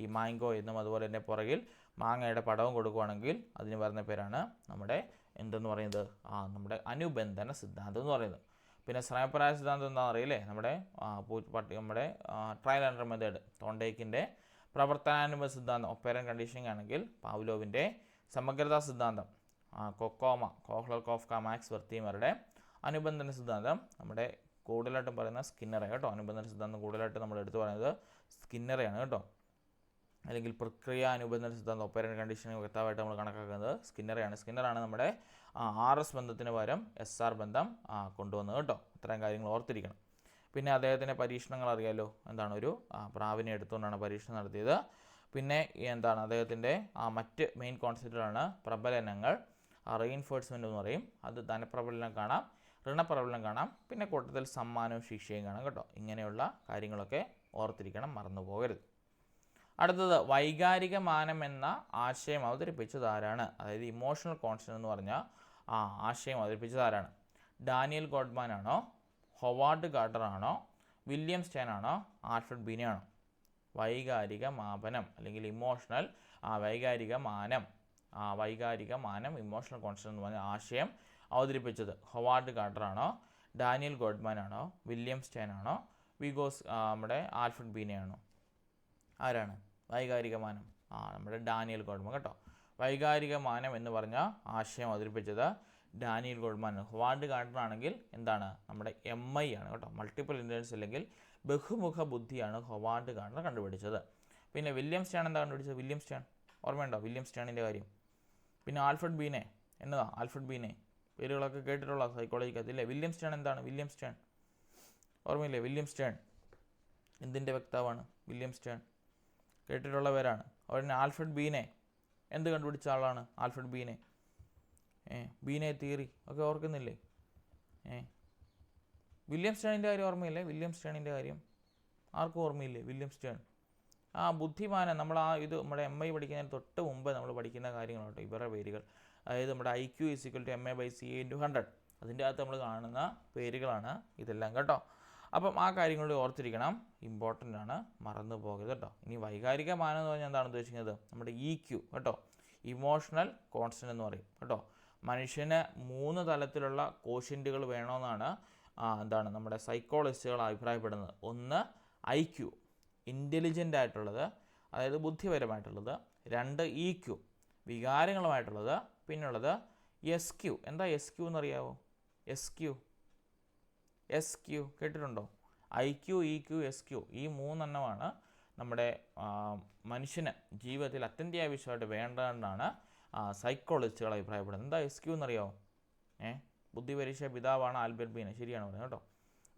ഈ മാംഗോ എന്നും അതുപോലെ തന്നെ പുറകിൽ മാങ്ങയുടെ പടവും കൊടുക്കുകയാണെങ്കിൽ അതിന് പറയുന്ന പേരാണ് നമ്മുടെ എന്തെന്ന് പറയുന്നത് നമ്മുടെ അനുബന്ധന സിദ്ധാന്തം എന്ന് പറയുന്നത്. പിന്നെ ശ്രമപരാജയ സിദ്ധാന്തം എന്താണെന്ന് അറിയില്ലേ, നമ്മുടെ ട്രയൽ ആൻഡ് എറർ മെത്തേഡ്, തോണ്ടേക്കിൻ്റെ പ്രവർത്തനാനുബന്ധ സിദ്ധാന്തം ഒപ്പേരൻ കണ്ടീഷനിങ് ആണെങ്കിൽ പാവ്ലോവിൻ്റെ സമഗ്രതാ സിദ്ധാന്തം, കൊക്കോമ, കോഹ്ലർ, കോഫ്ക, മാക്സ് വെർത്തീമറുടെ അനുബന്ധന സിദ്ധാന്തം നമ്മുടെ കൂടുതലായിട്ടും പറയുന്ന സ്കിന്നറെ കേട്ടോ. അനുബന്ധന സിദ്ധാന്തം കൂടുതലായിട്ട് നമ്മൾ എടുത്തു പറയുന്നത് സ്കിന്നറെയാണ് കേട്ടോ. അല്ലെങ്കിൽ പ്രക്രിയ അനുബന്ധന സിദ്ധാന്തം ഒപ്പേരൻ കണ്ടീഷനിങ് വ്യക്തമായിട്ട് നമ്മൾ കണക്കാക്കുന്നത് സ്കിന്നറെയാണ്. സ്കിന്നറാണ് നമ്മുടെ RS ബന്ധത്തിന് പകരം SR ബന്ധം കൊണ്ടുവന്നത് കേട്ടോ. ഇത്രയും കാര്യങ്ങൾ ഓർത്തിരിക്കണം. പിന്നെ അദ്ദേഹത്തിൻ്റെ പരീക്ഷണങ്ങൾ അറിയാലോ. എന്താണ്, ഒരു പ്രാവിനെ എടുത്തുകൊണ്ടാണ് പരീക്ഷണം നടത്തിയത്. പിന്നെ എന്താണ് അദ്ദേഹത്തിൻ്റെ മറ്റ് മെയിൻ കോൺസെപ്റ്റുകളാണ് പ്രബലനങ്ങൾ, റീഇൻഫോഴ്സ്മെൻ്റ് എന്ന് പറയും, അത് ധനപ്രബലനം കാണാം, ഋണപ്രബലനം കാണാം, പിന്നെ കൂട്ടത്തിൽ സമ്മാനവും ശിക്ഷയും കാണാം കേട്ടോ. ഇങ്ങനെയുള്ള കാര്യങ്ങളൊക്കെ ഓർത്തിരിക്കണം, മറന്നു പോകരുത്. അടുത്തത് വൈകാരിക മാനം എന്ന ആശയം അവതരിപ്പിച്ചത് ആരാണ്? അതായത് ഇമോഷണൽ കോൺസ്റ്റന്റ് എന്ന് പറഞ്ഞ ആശയം അവതരിപ്പിച്ചത് ആരാണ്? ഡാനിയൽ ഗോൾഡ്മാൻ ആണോ, ഹൊവാർഡ് ഗാർഡർ ആണോ, വില്യം സ്റ്റെയിൻ ആണോ, ആൽഫ്രഡ് ബീനെ ആണോ? വൈകാരിക മാപനം അല്ലെങ്കിൽ ഇമോഷണൽ വൈകാരിക മാനം ഇമോഷണൽ കോൺസ്റ്റന്റ് എന്ന് പറഞ്ഞ ആശയം അവതരിപ്പിച്ചത് ഹൊവാർഡ് ഗാർഡർ ആണോ, ഡാനിയൽ ഗോൾഡ്മാൻ ആണോ, വില്യം സ്റ്റെയിൻ ആണോ, നമ്മുടെ ആൽഫ്രഡ് ബീനെ ആണോ? ആരാണ് വൈകാരിക മാനം? നമ്മുടെ ഡാനിയൽ ഗോൾഡ്മാൻ കേട്ടോ. വൈകാരിക മാനം എന്ന് പറഞ്ഞ ആശയം അവതരിപ്പിച്ചത് ഡാനിയൽ ഗോൾഡ്മാൻ. ഹൊവാർഡ് ഗാർഡർ ആണെങ്കിൽ എന്താണ്? നമ്മുടെ MI ആണ് കേട്ടോ, മൾട്ടിപ്പിൾ ഇൻ്റലിജൻസ് അല്ലെങ്കിൽ ബഹുമുഖ ബുദ്ധിയാണ് ഹൊവാർഡ് ഗാർഡർ കണ്ടുപിടിച്ചത്. പിന്നെ വില്യം സ്റ്റെയിൻ എന്താ കണ്ടുപിടിച്ചത്? വില്യം സ്റ്റെയിൻ ഓർമ്മയുണ്ടോ വില്യം സ്റ്റെയിനിൻ്റെ കാര്യം? പിന്നെ ആൽഫ്രഡ് ബീനെ എന്നതാ? ആൽഫ്രഡ് ബീനെ പേരുകളൊക്കെ കേട്ടിട്ടുള്ള സൈക്കോളജിക്കകത്ത് ഇല്ലേ? വില്യം സ്റ്റെയിൻ എന്താണ്? വില്യം സ്റ്റെയിൻ ഓർമ്മയില്ലേ? വില്യം സ്റ്റെയിൻ എന്തിൻ്റെ വക്താവാണ്? വില്യം സ്റ്റെയിൻ കേട്ടിട്ടുള്ള പേരാണ്. അതുപോലെ ആൽഫ്രഡ് ബീനെ എന്ത് കണ്ടുപിടിച്ച ആളാണ്? ആൽഫ്രഡ് ബീനെ ബീനെ തിയറി ഒക്കെ ഓർക്കുന്നില്ലേ? വില്യം സ്റ്റെയിനിൻ്റെ കാര്യം ഓർമ്മയില്ലേ? വില്യം സ്റ്റെയിനിൻ്റെ കാര്യം ആർക്കും ഓർമ്മയില്ലേ? വില്യം സ്റ്റെയിൻ ബുദ്ധിമാനം. നമ്മൾ ഇത് നമ്മുടെ MI പഠിക്കുന്നതിന് തൊട്ട് മുമ്പ് നമ്മൾ പഠിക്കുന്ന കാര്യങ്ങളാട്ടോ ഇവരുടെ പേരുകൾ. അതായത് നമ്മുടെ IQ = MA/CA/100 അതിൻ്റെ അകത്ത് നമ്മൾ കാണുന്ന പേരുകളാണ് ഇതെല്ലാം കേട്ടോ. അപ്പം ആ കാര്യങ്ങൾ ഓർത്തിരിക്കണം, ഇമ്പോർട്ടൻ്റ് ആണ്, മറന്നു പോകരുത് കേട്ടോ. ഇനി വൈകാരിക മാനം എന്ന് പറഞ്ഞാൽ എന്താണ് ഉദ്ദേശിക്കുന്നത്? നമ്മുടെ EQ കേട്ടോ, ഇമോഷണൽ കോൺസ്റ്റന്റ് എന്ന് പറയും കേട്ടോ. മനുഷ്യന് 3 തലത്തിലുള്ള കോഷ്യൻറ്റുകൾ വേണമെന്നാണ് എന്താണ് നമ്മുടെ സൈക്കോളജിസ്റ്റുകൾ അഭിപ്രായപ്പെടുന്നത്. ഒന്ന് IQ ഇൻ്റലിജൻ്റ് ആയിട്ടുള്ളത്, അതായത് ബുദ്ധിപരമായിട്ടുള്ളത്. 2 EQ വികാരങ്ങളുമായിട്ടുള്ളത്. പിന്നുള്ളത് SQ. എന്താ SQ എന്നറിയാവോ? SQ കേട്ടിട്ടുണ്ടോ? IQ, EQ, SQ ഈ 3 എണ്ണമാണ് നമ്മുടെ മനുഷ്യന് ജീവിതത്തിൽ അത്യന്താപേക്ഷിതമായിട്ട് വേണ്ടതെന്നാണ് സൈക്കോളജിസ്റ്റുകൾ അഭിപ്രായപ്പെടുന്നത്. എന്താ SQ എന്നറിയാമോ? ബുദ്ധിപരീക്ഷ പിതാവാണ് ആൽബർട്ട് ബീനെ, ശരിയാണ് പറയുന്നത് കേട്ടോ.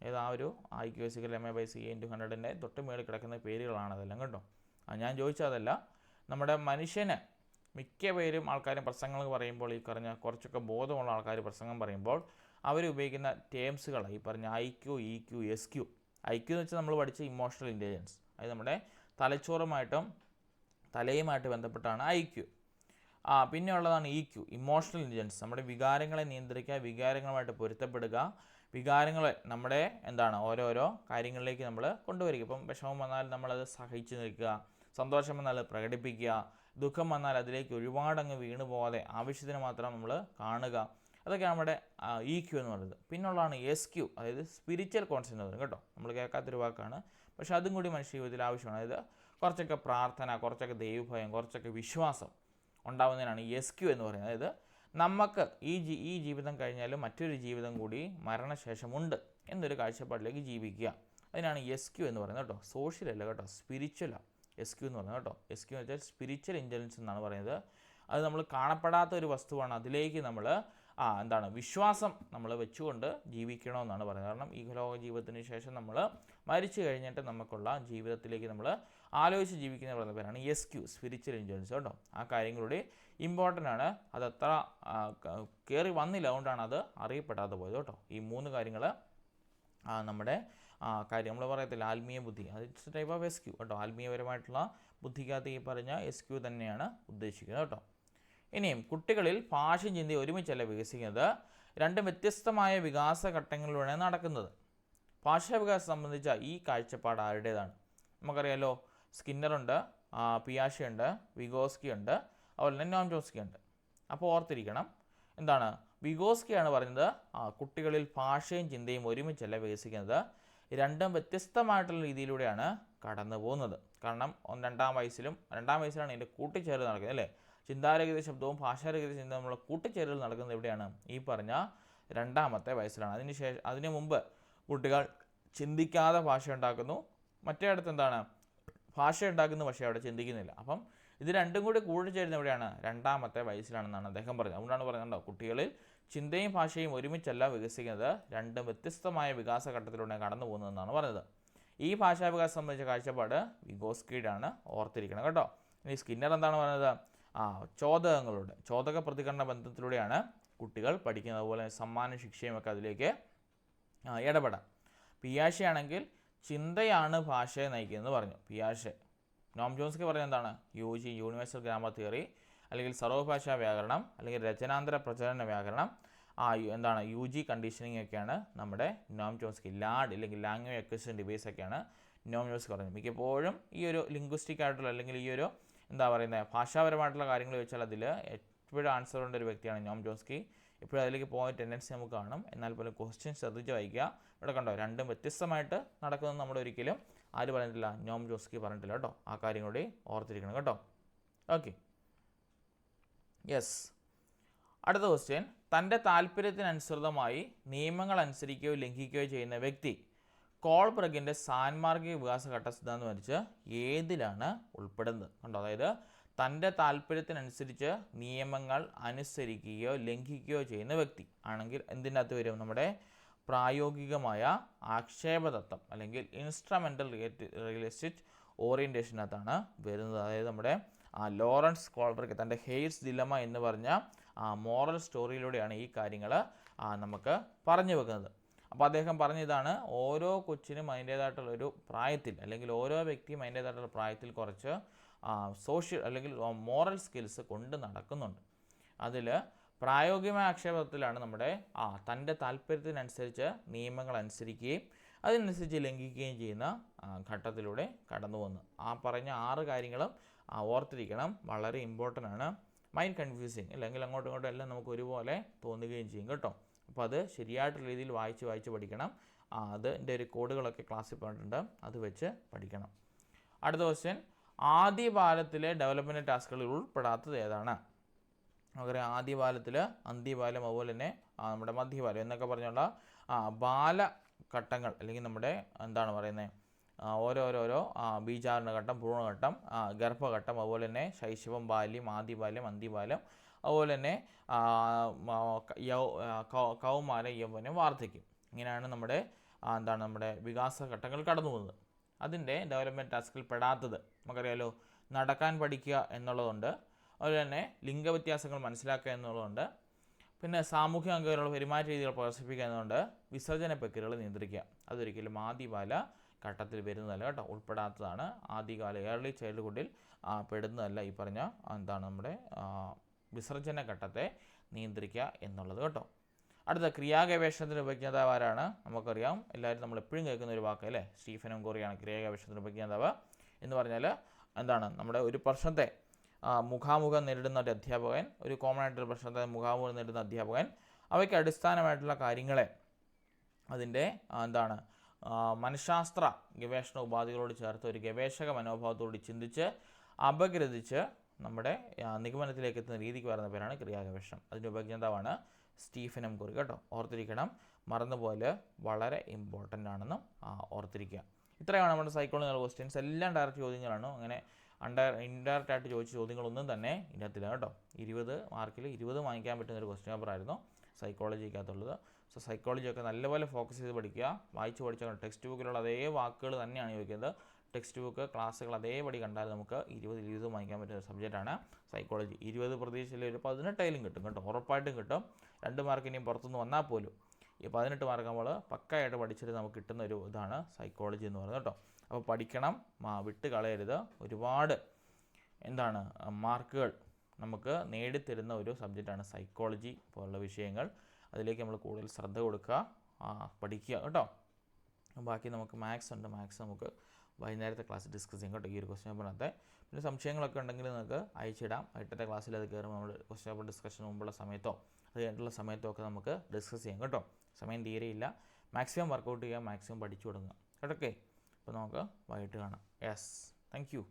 ഏത് ഒരു IQ = MA/CA/100ൻ്റെ തൊട്ട് മേളിൽ കിടക്കുന്ന പേരുകളാണ് അതെല്ലാം കേട്ടോ. ഞാൻ ചോദിച്ചതല്ല. നമ്മുടെ മനുഷ്യന് മിക്ക പേരും ആൾക്കാരും പ്രസംഗങ്ങൾ പറയുമ്പോൾ ഈ പറഞ്ഞ കുറച്ചൊക്കെ ബോധമുള്ള ആൾക്കാർ പ്രസംഗം പറയുമ്പോൾ അവരുപയോഗിക്കുന്ന ടേംസുകൾ ഈ പറഞ്ഞ IQ, EQ, SQ. IQ എന്ന് വെച്ചാൽ നമ്മൾ പഠിച്ച ഇമോഷണൽ ഇൻ്റലിജൻസ്, അത് നമ്മുടെ തലയുമായിട്ട് ബന്ധപ്പെട്ടാണ് IQ. പിന്നെ ഉള്ളതാണ് EQ ഇമോഷണൽ ഇൻ്റലിജൻസ്, നമ്മുടെ വികാരങ്ങളെ നിയന്ത്രിക്കുക, വികാരങ്ങളുമായിട്ട് പൊരുത്തപ്പെടുക, വികാരങ്ങളെ നമ്മുടെ എന്താണ് ഓരോരോ കാര്യങ്ങളിലേക്ക് നമ്മൾ കൊണ്ടുവരിക. ഇപ്പം വിഷമം വന്നാൽ നമ്മളത് സഹിച്ചു നിൽക്കുക, സന്തോഷം വന്നാൽ പ്രകടിപ്പിക്കുക, ദുഃഖം വന്നാൽ അതിലേക്ക് ഒരുപാടങ്ങ് വീണു പോകാതെ ആവശ്യത്തിന് മാത്രം നമ്മൾ കാണുക. അതൊക്കെ നമ്മുടെ EQ എന്ന് പറയുന്നത്. പിന്നുള്ളതാണ് SQ, അതായത് സ്പിരിച്വൽ കോൺസ്റ്റന്റ് എന്ന് പറയും കേട്ടോ. നമ്മൾ കേൾക്കാത്തൊരു വാക്കാണ്, പക്ഷേ അതും കൂടി മനുഷ്യ ജീവിതത്തിൽ ആവശ്യമാണ്. അതായത് കുറച്ചൊക്കെ പ്രാർത്ഥന, കുറച്ചൊക്കെ ദൈവഭയം, കുറച്ചൊക്കെ വിശ്വാസം ഉണ്ടാവുന്നതിനാണ് SQ എന്ന് പറയുന്നത്. അതായത് നമുക്ക് ഈ ജീവിതം കഴിഞ്ഞാലും മറ്റൊരു ജീവിതം കൂടി മരണശേഷമുണ്ട് എന്നൊരു കാഴ്ചപ്പാടിലേക്ക് ജീവിക്കുക. അതിനാണ് SQ എന്ന് പറയുന്നത് കേട്ടോ. സോഷ്യൽ അല്ല കേട്ടോ, സ്പിരിച്വലാണ് SQ എന്ന് പറയുന്നത് കേട്ടോ. SQ എന്ന് വെച്ചാൽ സ്പിരിച്വൽ ഇൻ്റലിജൻസ് എന്നാണ് പറയുന്നത്. അത് നമ്മൾ കാണപ്പെടാത്ത ഒരു വസ്തുവാണ്. അതിലേക്ക് നമ്മൾ എന്താണ് വിശ്വാസം നമ്മൾ വെച്ചുകൊണ്ട് ജീവിക്കണമെന്നാണ് പറയുന്നത്. കാരണം ഈ ലോക ജീവിതത്തിന് ശേഷം നമ്മൾ മരിച്ചു കഴിഞ്ഞിട്ട് നമുക്കുള്ള ജീവിതത്തിലേക്ക് നമ്മൾ ആലോചിച്ച് ജീവിക്കുന്ന പറയുന്ന പേരാണ് SQ സ്പിരിച്വൽ ഇൻ്റലിജൻസ് കേട്ടോ. ആ കാര്യങ്ങളുടെ ഇമ്പോർട്ടൻ്റ് ആണ്. അതത്ര കയറി വന്നില്ല, അതുകൊണ്ടാണ് അത് അറിയപ്പെടാതെ പോയത് കേട്ടോ. ഈ 3 കാര്യങ്ങൾ നമ്മുടെ കാര്യം നമ്മൾ പറയത്തില്ല ആത്മീയ ബുദ്ധി, അത് ഇറ്റ്സ് ടൈപ്പ് ഓഫ് SQ കേട്ടോ. ആത്മീയപരമായിട്ടുള്ള ബുദ്ധിക്കകത്ത് ഈ പറഞ്ഞ SQ തന്നെയാണ് ഉദ്ദേശിക്കുന്നത് കേട്ടോ. ഇനിയും കുട്ടികളിൽ ഭാഷയും ചിന്തയും ഒരുമിച്ചല്ല വികസിക്കുന്നത്, 2 വ്യത്യസ്തമായ വികാസ ഘട്ടങ്ങളിലൂടെ നടക്കുന്നത്. ഭാഷാ വികാസം സംബന്ധിച്ച ഈ കാഴ്ചപ്പാട് ആരുടേതാണ്? നമുക്കറിയാലോ, സ്കിന്നറുണ്ട്, പിയാഷെ ഉണ്ട്, വിഗോസ്കി ഉണ്ട്, അതുപോലെ തന്നെ നോം ചോംസ്കി ഉണ്ട്. അപ്പോൾ ഓർത്തിരിക്കണം എന്താണ് വിഗോസ്കിയാണ് പറഞ്ഞത് കുട്ടികളിൽ ഭാഷയും ചിന്തയും ഒരുമിച്ചല്ല വികസിക്കുന്നത്, 2 വ്യത്യസ്തമായിട്ടുള്ള രീതിയിലൂടെയാണ് കടന്നു പോകുന്നത്. കാരണം 2-ാം വയസ്സിലാണ് ഇതിൻ്റെ കൂട്ടിച്ചേരൽ നടക്കുന്നത് അല്ലേ? ചിന്താരഹിത ശബ്ദവും ഭാഷാരഹിത ചിന്തയും നമ്മൾ കൂട്ടിച്ചേരൽ നടക്കുന്നത് എവിടെയാണ്? ഈ പറഞ്ഞ 2-ാമത്തെ വയസ്സിലാണ്. അതിന് മുമ്പ് കുട്ടികൾ ചിന്തിക്കാതെ ഭാഷ ഉണ്ടാക്കുന്നു, മറ്റേടത്ത് എന്താണ് ഭാഷ ഉണ്ടാക്കുന്നു, പക്ഷേ അവിടെ ചിന്തിക്കുന്നില്ല. അപ്പം ഇത് രണ്ടും കൂടി കൂടിച്ചേരുന്ന എവിടെയാണ്? 2-ാമത്തെ വയസ്സിലാണെന്നാണ് അദ്ദേഹം പറഞ്ഞത്. അതുകൊണ്ടാണ് പറയുന്നുണ്ടോ കുട്ടികളിൽ ചിന്തയും ഭാഷയും ഒരുമിച്ചല്ല വികസിക്കുന്നത്, 2 വ്യത്യസ്തമായ വികാസഘട്ടത്തിലൂടെ കടന്നു പോകുന്നതെന്നാണ് പറഞ്ഞത്. ഈ ഭാഷാവികാസം സംബന്ധിച്ച കാഴ്ചപ്പാട് വിഗോസ്കിയുടെ ആണ്, ഓർത്തിരിക്കണം കേട്ടോ. ഇനി സ്കിന്നർ എന്താണ് പറയുന്നത്? ചോദക പ്രതികരണ ബന്ധത്തിലൂടെയാണ് കുട്ടികൾ പഠിക്കുന്നത്. അതുപോലെ സമ്മാനം ശിക്ഷയും ഒക്കെ അതിലേക്ക് ഇടപെടാം. പിയാഷെ ആണെങ്കിൽ ചിന്തയാണ് ഭാഷയെ നയിക്കുന്നതെന്ന് പറഞ്ഞു. പിയാഷെ. നോം ചോംസ്കി പറഞ്ഞത് എന്താണ്? യൂണിവേഴ്സൽ ഗ്രാമർ തിയറി, അല്ലെങ്കിൽ സർവഭാഷാ വ്യാകരണം, അല്ലെങ്കിൽ രചനാന്തര പ്രചരണ വ്യാകരണം, എന്താണ് UG കണ്ടീഷനിങ് ഒക്കെയാണ് നമ്മുടെ നോം ചോംസ്കി. ലാഡ് അല്ലെങ്കിൽ ലാംഗ്വേജ് അക്വിസിഷൻ ഡിവൈസ് ഒക്കെയാണ് നോം ചോംസ്കി പറയുന്നത്. മിക്കപ്പോഴും ഈ ഒരു ലിംഗ്വിസ്റ്റിക് ആയിട്ടുള്ള അല്ലെങ്കിൽ ഈ ഒരു എന്താ പറയുന്നത് ഭാഷാപരമായിട്ടുള്ള കാര്യങ്ങൾ ചോദിച്ചാൽ അതിൽ എപ്പോഴും ആൻസർ കൊണ്ട ഒരു വ്യക്തിയാണ് നോം ചോംസ്കി. എപ്പോഴും അതിലേക്ക് പോകാൻ ടെൻഡൻസി നമുക്ക് കാണും. എന്നാൽ പോലും ക്വസ്റ്റ്യൻ ശ്രദ്ധിച്ച് വായിക്കുക. ഇവിടെ കണ്ടോ, രണ്ടും വ്യത്യസ്തമായിട്ട് നടക്കുന്നത് നമ്മൾ ഒരിക്കലും ആര് പറഞ്ഞിട്ടില്ല? നോം ചോംസ്കി പറഞ്ഞിട്ടില്ല കേട്ടോ. ആ കാര്യം കൂടി ഓർത്തിരിക്കണം കേട്ടോ. Okay, yes. അടുത്ത ക്വസ്റ്റ്യൻ, തൻ്റെ താല്പര്യത്തിനനുസൃതമായി നിയമങ്ങൾ അനുസരിക്കുകയോ ലംഘിക്കുകയോ ചെയ്യുന്ന വ്യക്തി കോൾബ്രഗിൻ്റെ സാൻമാർഗിക വികാസ ഘട്ട സിദ്ധാന്തം അനുസരിച്ച് ഏതിലാണ് ഉൾപ്പെടുന്നത്? കണ്ടോ, അതായത് തൻ്റെ താല്പര്യത്തിനനുസരിച്ച് നിയമങ്ങൾ അനുസരിക്കുകയോ ലംഘിക്കുകയോ ചെയ്യുന്ന വ്യക്തി ആണെങ്കിൽ എന്തിനകത്ത് വരും? നമ്മുടെ പ്രായോഗികമായ ആക്ഷേപതത്വം അല്ലെങ്കിൽ ഇൻസ്ട്രുമെൻ്റൽ റിയലിസ്റ്റിക് ഓറിയൻറ്റേഷനകത്താണ് വരുന്നത്. അതായത് നമ്മുടെ ലോറൻസ് കോൾബ്രഗ് തൻ്റെ ഹെയ്റ്റ്സ് ഡിലമ എന്ന് പറഞ്ഞ മോറൽ സ്റ്റോറിയിലൂടെയാണ് ഈ കാര്യങ്ങൾ നമുക്ക് പറഞ്ഞു വെക്കുന്നത്. അപ്പോൾ അദ്ദേഹം പറഞ്ഞതാണ്, ഓരോ കൊച്ചിനും അതിൻ്റേതായിട്ടുള്ളൊരു പ്രായത്തിൽ അല്ലെങ്കിൽ ഓരോ വ്യക്തിയും അതിൻ്റേതായിട്ടുള്ള പ്രായത്തിൽ കുറച്ച് സോഷ്യൽ അല്ലെങ്കിൽ മോറൽ സ്കിൽസ് കൊണ്ട് നടക്കുന്നുണ്ട്. അതിൽ പ്രായോഗികമായ ആക്ഷേപത്തിലാണ് നമ്മുടെ തൻ്റെ താല്പര്യത്തിനനുസരിച്ച് നിയമങ്ങൾ അനുസരിക്കുകയും അതിനനുസരിച്ച് ലംഘിക്കുകയും ചെയ്യുന്ന ഘട്ടത്തിലൂടെ കടന്നു വന്നു. പറഞ്ഞ 6 കാര്യങ്ങളും ഓർത്തിരിക്കണം, വളരെ ഇമ്പോർട്ടൻ്റ് ആണ്. മൈൻഡ് കൺഫ്യൂസിങ് അല്ലെങ്കിൽ അങ്ങോട്ടും ഇങ്ങോട്ടും എല്ലാം നമുക്ക് ഒരുപോലെ തോന്നുകയും ചെയ്യും കേട്ടോ. അപ്പോൾ അത് ശരിയായിട്ടുള്ള രീതിയിൽ വായിച്ച് പഠിക്കണം. അതിൻ്റെ ഒരു കോഡുകളൊക്കെ ക്ലാസ്സിൽ പറഞ്ഞിട്ടുണ്ട്, അത് വെച്ച് പഠിക്കണം. അടുത്ത ക്വസ്റ്റ്യൻ, ആദ്യബാലത്തിലെ ഡെവലപ്മെൻറ്റ് ടാസ്കുകളിൽ ഉൾപ്പെടാത്തത് ഏതാണ്? നമുക്കറിയാം ആദ്യബാലത്തിൽ, അന്ത്യബാലം, അതുപോലെ തന്നെ നമ്മുടെ മധ്യബാലം എന്നൊക്കെ പറഞ്ഞുള്ള ബാലഘട്ടങ്ങൾ അല്ലെങ്കിൽ നമ്മുടെ എന്താണ് പറയുന്നത് ഓരോരോരോ ബീജാരണഘട്ടം, ഭ്രൂണഘട്ടം, ഗർഭഘട്ടം, അതുപോലെ തന്നെ ശൈശവം, ബാല്യം, ആദ്യബാല്യം, അന്ത്യബാലം, അതുപോലെ തന്നെ കൗമാരം, യൗവനം, വാർദ്ധക്യം. ഇങ്ങനെയാണ് നമ്മുടെ നമ്മുടെ വികാസഘട്ടങ്ങൾ കടന്നു പോകുന്നത്. അതിൻ്റെ ഡെവലപ്മെൻറ്റ് ടാസ്കിൽ പെടാത്തത് നമുക്കറിയാലോ, നടക്കാൻ പഠിക്കുക എന്നുള്ളതുണ്ട്, അതുപോലെ തന്നെ ലിംഗവ്യത്യാസങ്ങൾ മനസ്സിലാക്കുക എന്നുള്ളതുണ്ട്, പിന്നെ സാമൂഹ്യ അംഗങ്ങളുള്ള പെരുമാറ്റ രീതികൾ പ്രദർശിപ്പിക്കുക എന്നുകൊണ്ട് വിസർജന പ്രക്രിയകൾ നിയന്ത്രിക്കുക. അതൊരിക്കലും ആദ്യബാല ഘട്ടത്തിൽ വരുന്നതല്ല കേട്ടോ, ഉൾപ്പെടാത്തതാണ്. ആദ്യകാല ഏർലി ചൈൽഡ്ഹുഡിൽ പെടുന്നതല്ല ഈ പറഞ്ഞ നമ്മുടെ വിസർജന ഘട്ടത്തെ നിയന്ത്രിക്കുക എന്നുള്ളത് കേട്ടോ. അടുത്ത ക്രിയാഗവേഷണത്തിന് ഉപജ്ഞാതാവ് ആരാണ്? നമുക്കറിയാം, എല്ലാവരും നമ്മൾ എപ്പോഴും കേൾക്കുന്ന ഒരു വാക്ക് അല്ലേ, സ്റ്റീഫൻ കോറിയാണ് ക്രിയാഗവേഷണത്തിന് ഉപജ്ഞാതാവ്. എന്ന് പറഞ്ഞാൽ എന്താണ്, നമ്മുടെ ഒരു പ്രശ്നത്തെ മുഖാമുഖം നേരിടുന്ന ഒരു അധ്യാപകൻ, ഒരു കോമൺ ആയിട്ടുള്ള പ്രശ്നത്തെ മുഖാമുഖം നേരിടുന്ന അധ്യാപകൻ, അവയ്ക്ക് അടിസ്ഥാനമായിട്ടുള്ള കാര്യങ്ങളെ അതിൻ്റെ മനഃശാസ്ത്ര ഗവേഷണ ഉപാധികളോട് ചേർത്ത് ഒരു ഗവേഷക മനോഭാവത്തോട് ചിന്തിച്ച് അപഗ്രഥിച്ച് നമ്മുടെ നിഗമനത്തിലേക്ക് എത്തുന്ന രീതിക്ക് പറയുന്ന പേരാണ് ക്രിയാഗവേഷണം. അതിൻ്റെ ഉപജ്ഞാതാവാണ് സ്റ്റീഫൻ കോറി കേട്ടോ. ഓർത്തിരിക്കണം, മറന്നുപോലെ വളരെ ഇമ്പോർട്ടൻ്റ് ആണെന്നും ഓർത്തിരിക്കുക. ഇത്രയാണ് നമ്മുടെ സൈക്കോളജി ക്വസ്റ്റ്യൻസ്. എല്ലാം ഡയറക്റ്റ് ചോദ്യങ്ങളാണ്. അങ്ങനെ ഇൻഡയറക്റ്റ് ആയിട്ട് ചോദിച്ച ചോദ്യങ്ങളൊന്നും തന്നെ ഇതിനകത്തില്ല കേട്ടോ. 20 മാർക്കിൽ 20 വാങ്ങിക്കാൻ പറ്റുന്ന ഒരു ക്വസ്റ്റ്യൻ പേപ്പർ ആയിരുന്നു സൈക്കോളജിക്കകത്തുള്ളത്. സോ സൈക്കോളജിയൊക്കെ നല്ലപോലെ ഫോക്കസ് ചെയ്ത് പഠിക്കുക, വായിച്ച് പഠിച്ചാൽ ടെക്സ്റ്റ് ബുക്കിലുള്ള അതേ വാക്കുകൾ തന്നെയാണ് ചോദിക്കുന്നത്. ടെക്സ്റ്റ് ബുക്ക് ക്ലാസ്സുകൾ അതേപടി കണ്ടാൽ നമുക്ക് 20 വാങ്ങിക്കാൻ പറ്റുന്ന ഒരു സബ്ജക്റ്റാണ് സൈക്കോളജി. 20 പ്രതീക്ഷയിൽ ഒരു 18 കിട്ടും കേട്ടോ, ഉറപ്പായിട്ടും കിട്ടും. 2 മാർക്ക് ഇനിയും പുറത്തുനിന്ന് വന്നാൽ പോലും ഈ 18 മാർക്ക് നമ്മൾ പക്കായിട്ട് പഠിച്ചിട്ട് നമുക്ക് കിട്ടുന്ന ഒരു ഇതാണ് സൈക്കോളജി എന്ന് പറയുന്നത് കേട്ടോ. അപ്പോൾ പഠിക്കണം, വിട്ട് കളയരുത്. ഒരുപാട് മാർക്കുകൾ നമുക്ക് നേടിത്തരുന്ന ഒരു സബ്ജക്റ്റാണ് സൈക്കോളജി പോലുള്ള വിഷയങ്ങൾ. അതിലേക്ക് നമ്മൾ കൂടുതൽ ശ്രദ്ധ കൊടുക്കുക, പഠിക്കുക കേട്ടോ. ബാക്കി നമുക്ക് മാത്സ് ഉണ്ട്, മാത്സ് നമുക്ക് വൈകുന്നേരത്തെ ക്ലാസ് ഡിസ്കസ് ചെയ്യാം കേട്ടോ ഈ ഒരു ക്വസ്റ്റ്യൻ പേപ്പറിനകത്തെ. പിന്നെ സംശയങ്ങളൊക്കെ ഉണ്ടെങ്കിൽ നിങ്ങൾക്ക് അയച്ചിടാം. വൈകിട്ടത്തെ ക്ലാസ്സിൽ അത് കയറുമ്പോൾ നമ്മൾ ക്വസ്റ്റ്യൻ പേപ്പർ ഡിസ്കഷന് മുമ്പുള്ള സമയത്തോ അത് കഴിഞ്ഞിട്ടുള്ള സമയത്തോ ഒക്കെ നമുക്ക് ഡിസ്കസ് ചെയ്യാം കേട്ടോ. സമയം തീരെയില്ല. മാക്സിമം വർക്കൗട്ട് ചെയ്യുക, മാക്സിമം പഠിച്ചു തുടങ്ങുക കേട്ടോ. ഓക്കെ, അപ്പോൾ നമുക്ക് വൈകിട്ട് കാണാം. Yes, thank you.